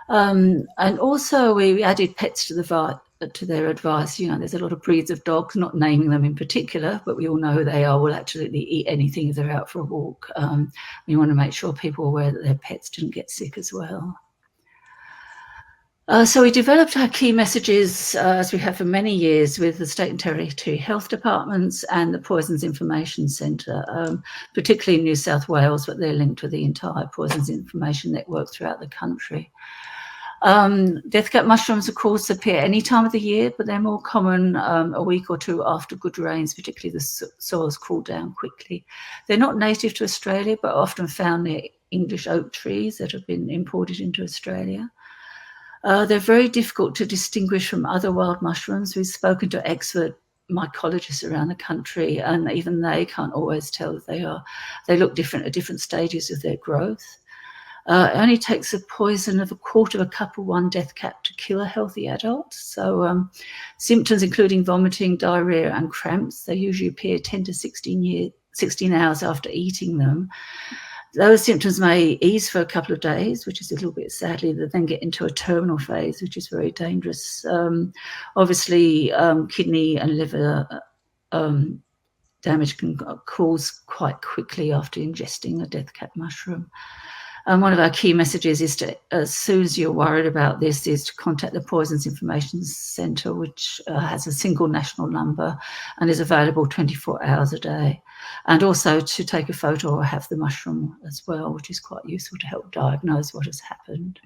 And also we added pets to their advice. You know, there's a lot of breeds of dogs, not naming them in particular, but we all know who they are, will absolutely eat anything if they're out for a walk. We want to make sure people are aware that their pets didn't get sick as well. So we developed our key messages, as we have for many years, with the state and territory health departments and the Poisons Information Centre, particularly in New South Wales, but they're linked to the entire Poisons Information Network throughout the country. Deathcap mushrooms, of course, appear any time of the year, but they're more common a week or two after good rains, particularly the soils cool down quickly. They're not native to Australia, but often found near English oak trees that have been imported into Australia. They're very difficult to distinguish from other wild mushrooms. We've spoken to expert mycologists around the country, and even they can't always tell that they look different at different stages of their growth. It only takes a poison of a quarter of a cup of one deathcap to kill a healthy adult. So symptoms including vomiting, diarrhea and cramps, they usually appear 10 to 16 hours after eating them. Those symptoms may ease for a couple of days, which is a little bit sadly, they then get into a terminal phase, which is very dangerous. Obviously, kidney and liver damage can cause quite quickly after ingesting a deathcap mushroom. And one of our key messages is to, as soon as you're worried about this, is to contact the Poisons Information Centre, which has a single national number and is available 24 hours a day. And also to take a photo or have the mushroom as well, which is quite useful to help diagnose what has happened.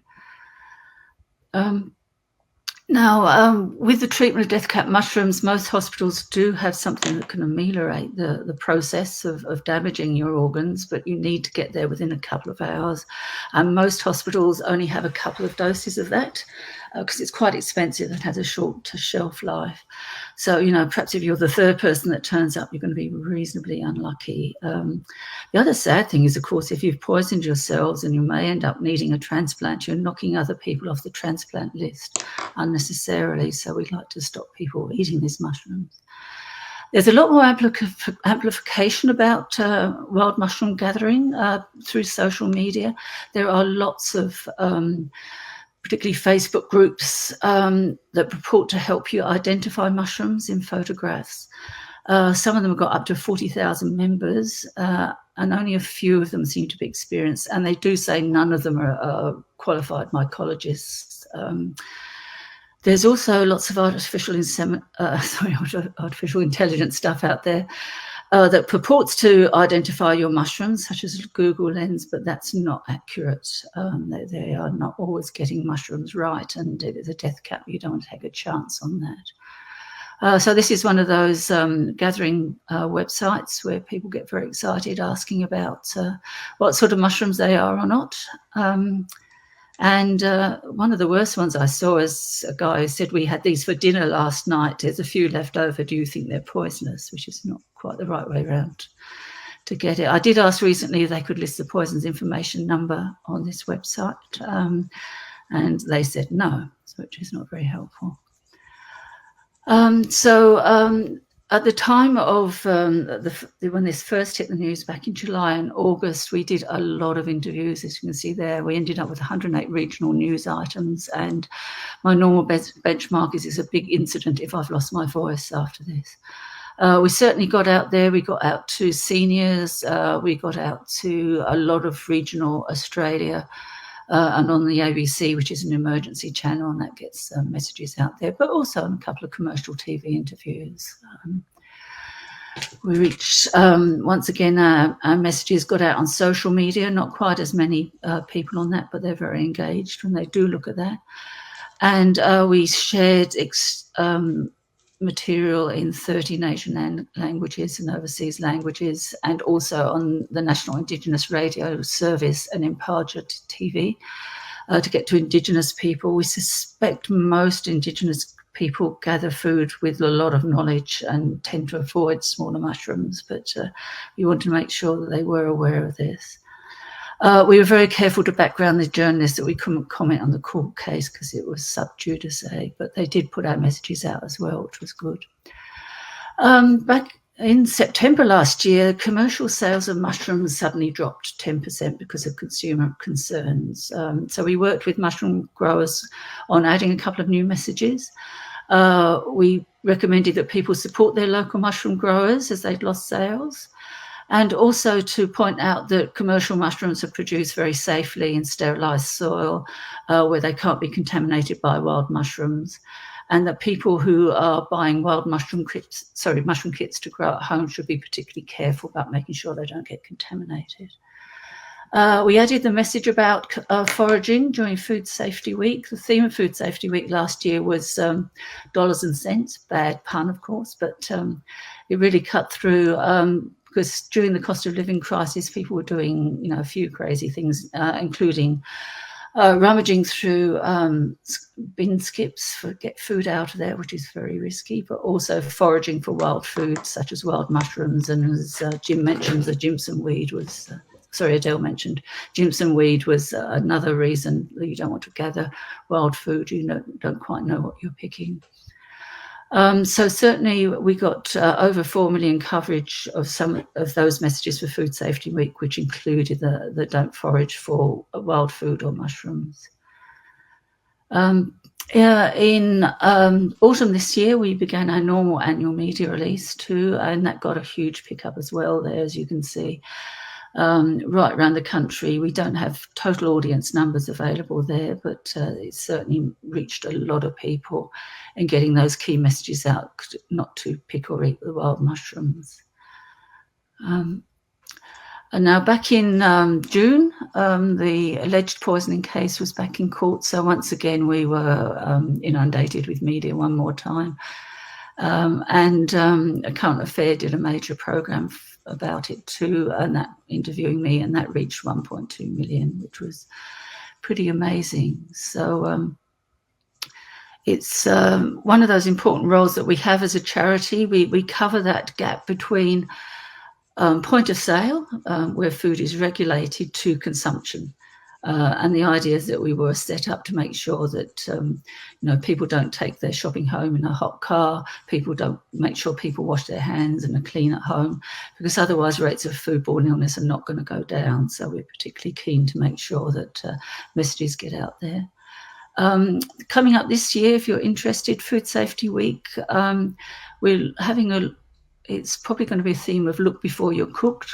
Now, with the treatment of deathcap mushrooms, most hospitals do have something that can ameliorate the process of damaging your organs, but you need to get there within a couple of hours. And most hospitals only have a couple of doses of that because it's quite expensive and has a short shelf life. So, you know, perhaps if you're the third person that turns up, you're going to be reasonably unlucky. The other sad thing is, of course, if you've poisoned yourselves and you may end up needing a transplant, you're knocking other people off the transplant list unnecessarily. So we'd like to stop people eating these mushrooms. There's a lot more amplification about wild mushroom gathering through social media. There are lots of particularly Facebook groups that purport to help you identify mushrooms in photographs. Some of them have got up to 40,000 members, and only a few of them seem to be experienced. And they do say none of them are qualified mycologists. There's also lots of artificial intelligence stuff out there that purports to identify your mushrooms, such as Google Lens, but that's not accurate. They are not always getting mushrooms right, and if it's a deathcap, you don't want to take a chance on that. So this is one of those gathering websites where people get very excited asking about what sort of mushrooms they are or not. And one of the worst ones I saw is a guy who said, we had these for dinner last night. There's a few left over. Do you think they're poisonous? Which is not quite the right way around to get it. I did ask recently if they could list the Poisons Information number on this website. And they said no, which is not very helpful. At the time of when this first hit the news back in July and August, we did a lot of interviews, as you can see there. We ended up with 108 regional news items, and my normal benchmark is a big incident if I've lost my voice after this. We certainly got out there. We got out to seniors. We got out to a lot of regional Australia. And on the ABC, which is an emergency channel, and that gets messages out there, but also on a couple of commercial TV interviews. We reached, once again, our messages got out on social media, not quite as many people on that, but they're very engaged when they do look at that. And we shared material in 30 nation languages and overseas languages, and also on the National Indigenous Radio Service and Imparja TV to get to Indigenous people. We suspect most Indigenous people gather food with a lot of knowledge and tend to avoid smaller mushrooms, but we want to make sure that they were aware of this. We were very careful to background the journalists that we couldn't comment on the court case because it was sub judice, but they did put our messages out as well, which was good. Back in September last year, commercial sales of mushrooms suddenly dropped 10% because of consumer concerns. So we worked with mushroom growers on adding a couple of new messages. We recommended that people support their local mushroom growers as they'd lost sales, and also to point out that commercial mushrooms are produced very safely in sterilised soil where they can't be contaminated by wild mushrooms, and that people who are buying wild mushroom kits to grow at home should be particularly careful about making sure they don't get contaminated. We added the message about foraging during Food Safety Week. The theme of Food Safety Week last year was dollars and cents, bad pun, of course, but it really cut through because during the cost of living crisis, people were doing, a few crazy things, including rummaging through bin skips to get food out of there, which is very risky, but also foraging for wild foods such as wild mushrooms. And as Jim mentioned, the Jimson weed was, Adele mentioned, Jimson weed was another reason that you don't want to gather wild food. You don't quite know what you're picking. So certainly we got over 4 million coverage of some of those messages for Food Safety Week, which included the don't forage for wild food or mushrooms. In autumn this year, we began our normal annual media release too, and that got a huge pickup as well there, as you can see. Right around the country. We don't have total audience numbers available there, but it certainly reached a lot of people in getting those key messages out, not to pick or eat the wild mushrooms. And now back in June, the alleged poisoning case was back in court. So once again, we were inundated with media one more time. And A Current Affair did a major program about it too, and that interviewing me, and that reached 1.2 million, which was pretty amazing. So it's one of those important roles that we have as a charity. We cover that gap between point of sale, where food is regulated, to consumption. And the idea is that we were set up to make sure that people don't take their shopping home in a hot car. People don't make sure people wash their hands and are clean at home, because otherwise rates of foodborne illness are not going to go down. So we're particularly keen to make sure that messages get out there. Coming up this year, if you're interested, Food Safety Week, we're having it's probably going to be a theme of look before you're cooked,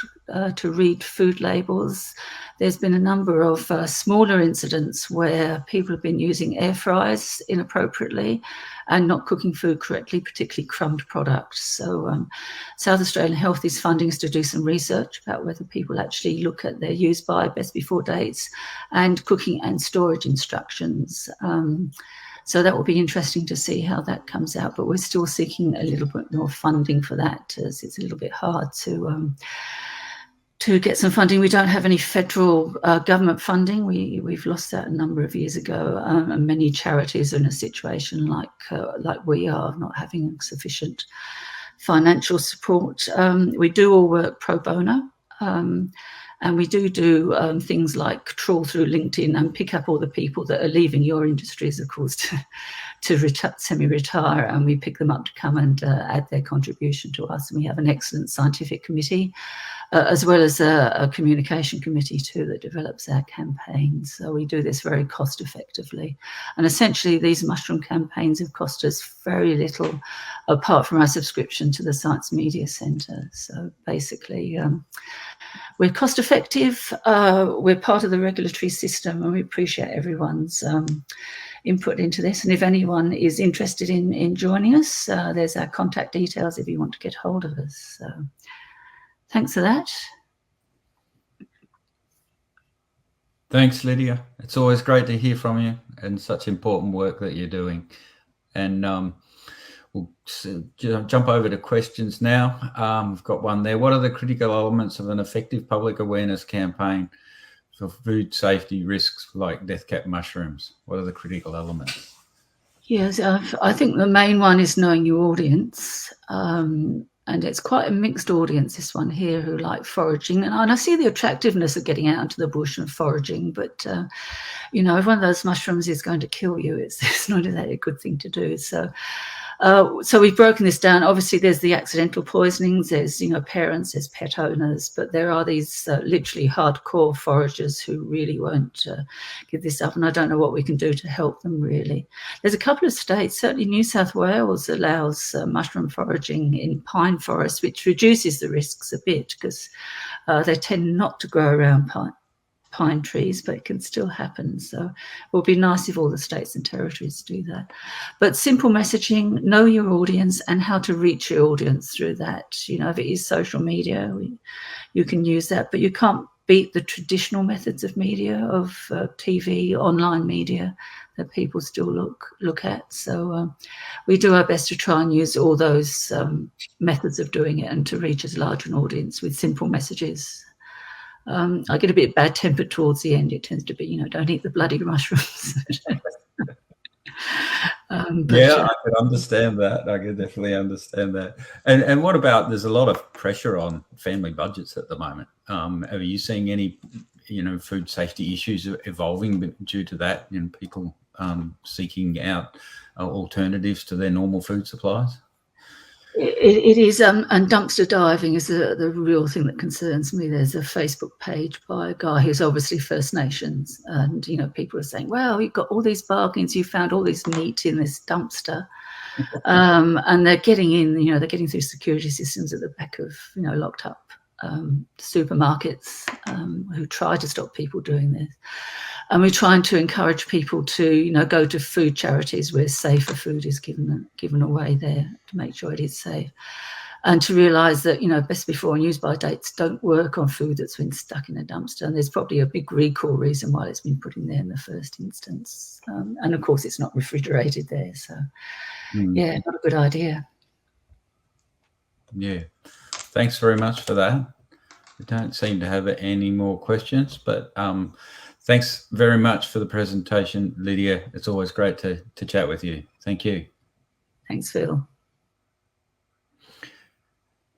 to read food labels. There's been a number of smaller incidents where people have been using air fryers inappropriately and not cooking food correctly, particularly crumbed products. So South Australian Health is funding us to do some research about whether people actually look at their use by, best before dates and cooking and storage instructions. So that will be interesting to see how that comes out, but we're still seeking a little bit more funding for that, as it's a little bit hard to get some funding. We don't have any federal government funding. We've lost that a number of years ago, and many charities are in a situation like we are, not having sufficient financial support. We do all work pro bono. And we do things like trawl through LinkedIn and pick up all the people that are leaving your industries, of course, to semi-retire, and we pick them up to come and add their contribution to us. And we have an excellent scientific committee, as well as a communication committee too, that develops our campaigns. So we do this very cost effectively. And essentially these mushroom campaigns have cost us very little, apart from our subscription to the Science Media Centre. So basically, we're cost effective, we're part of the regulatory system, and we appreciate everyone's input into this. And if anyone is interested in joining us, there's our contact details if you want to get hold of us. So thanks for that. Thanks, Lydia. It's always great to hear from you, and such important work that you're doing. And we'll jump over to questions now. We've got one there. What are the critical elements of an effective public awareness campaign for food safety risks like Deathcap mushrooms? What are the critical elements? Yes, I think the main one is knowing your audience. And it's quite a mixed audience, this one here, who like foraging. And I see the attractiveness of getting out into the bush and foraging. But, if one of those mushrooms is going to kill you, it's not that a good thing to do. So So we've broken this down. Obviously, there's the accidental poisonings, there's, parents, there's pet owners, but there are these literally hardcore foragers who really won't give this up. And I don't know what we can do to help them, really. There's a couple of states, certainly New South Wales allows mushroom foraging in pine forests, which reduces the risks a bit because they tend not to grow around pine trees, but it can still happen. So it would be nice if all the states and territories do that. But simple messaging, know your audience and how to reach your audience through that. If it is social media, you can use that, but you can't beat the traditional methods of media, of TV, online media that people still look at. So we do our best to try and use all those methods of doing it and to reach as large an audience with simple messages. I get a bit bad-tempered towards the end. It tends to be, don't eat the bloody mushrooms. I can understand that. I can definitely understand that. And what about, there's a lot of pressure on family budgets at the moment. Are you seeing any, food safety issues evolving due to that, people seeking out alternatives to their normal food supplies? It is, and dumpster diving is the real thing that concerns me. There's a Facebook page by a guy who's obviously First Nations, and people are saying, "Well, you've got all these bargains. You found all this meat in this dumpster," and they're getting in. They're getting through security systems at the back of locked up supermarkets who try to stop people doing this. And we're trying to encourage people to, go to food charities where safer food is given away there to make sure it is safe. And to realise that, best before and use by dates don't work on food that's been stuck in a dumpster. And there's probably a big recall reason why it's been put in there in the first instance. And of course, it's not refrigerated there. So, yeah, not a good idea. Yeah. Thanks very much for that. We don't seem to have any more questions, but thanks very much for the presentation, Lydia. It's always great to chat with you. Thank you. Thanks, Phil.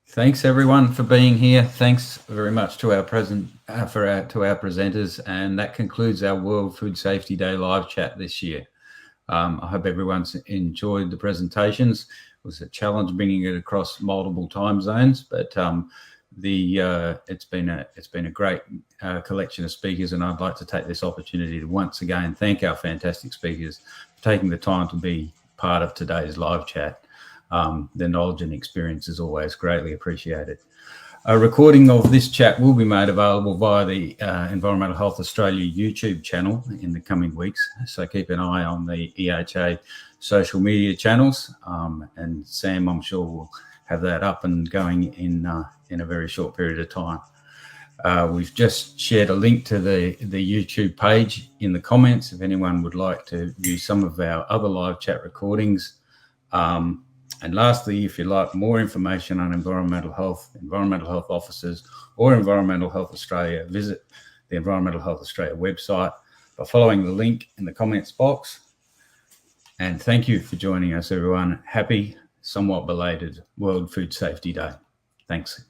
Thanks everyone for being here. Thanks very much to our presenters, and that concludes our World Food Safety Day live chat this year. I hope everyone's enjoyed the presentations. It was a challenge bringing it across multiple time zones, but it's been a great collection of speakers, and I'd like to take this opportunity to once again thank our fantastic speakers for taking the time to be part of today's live chat. Their knowledge and experience is always greatly appreciated. A recording of this chat will be made available via the Environmental Health Australia YouTube channel in the coming weeks, so keep an eye on the EHA social media channels, and Sam, I'm sure, will have that up and going in a very short period of time. We've just shared a link to the YouTube page in the comments if anyone would like to view some of our other live chat recordings. And lastly, if you'd like more information on environmental health officers, or Environmental Health Australia, visit the Environmental Health Australia website by following the link in the comments box. And thank you for joining us, everyone. Happy, somewhat belated World Food Safety Day. Thanks.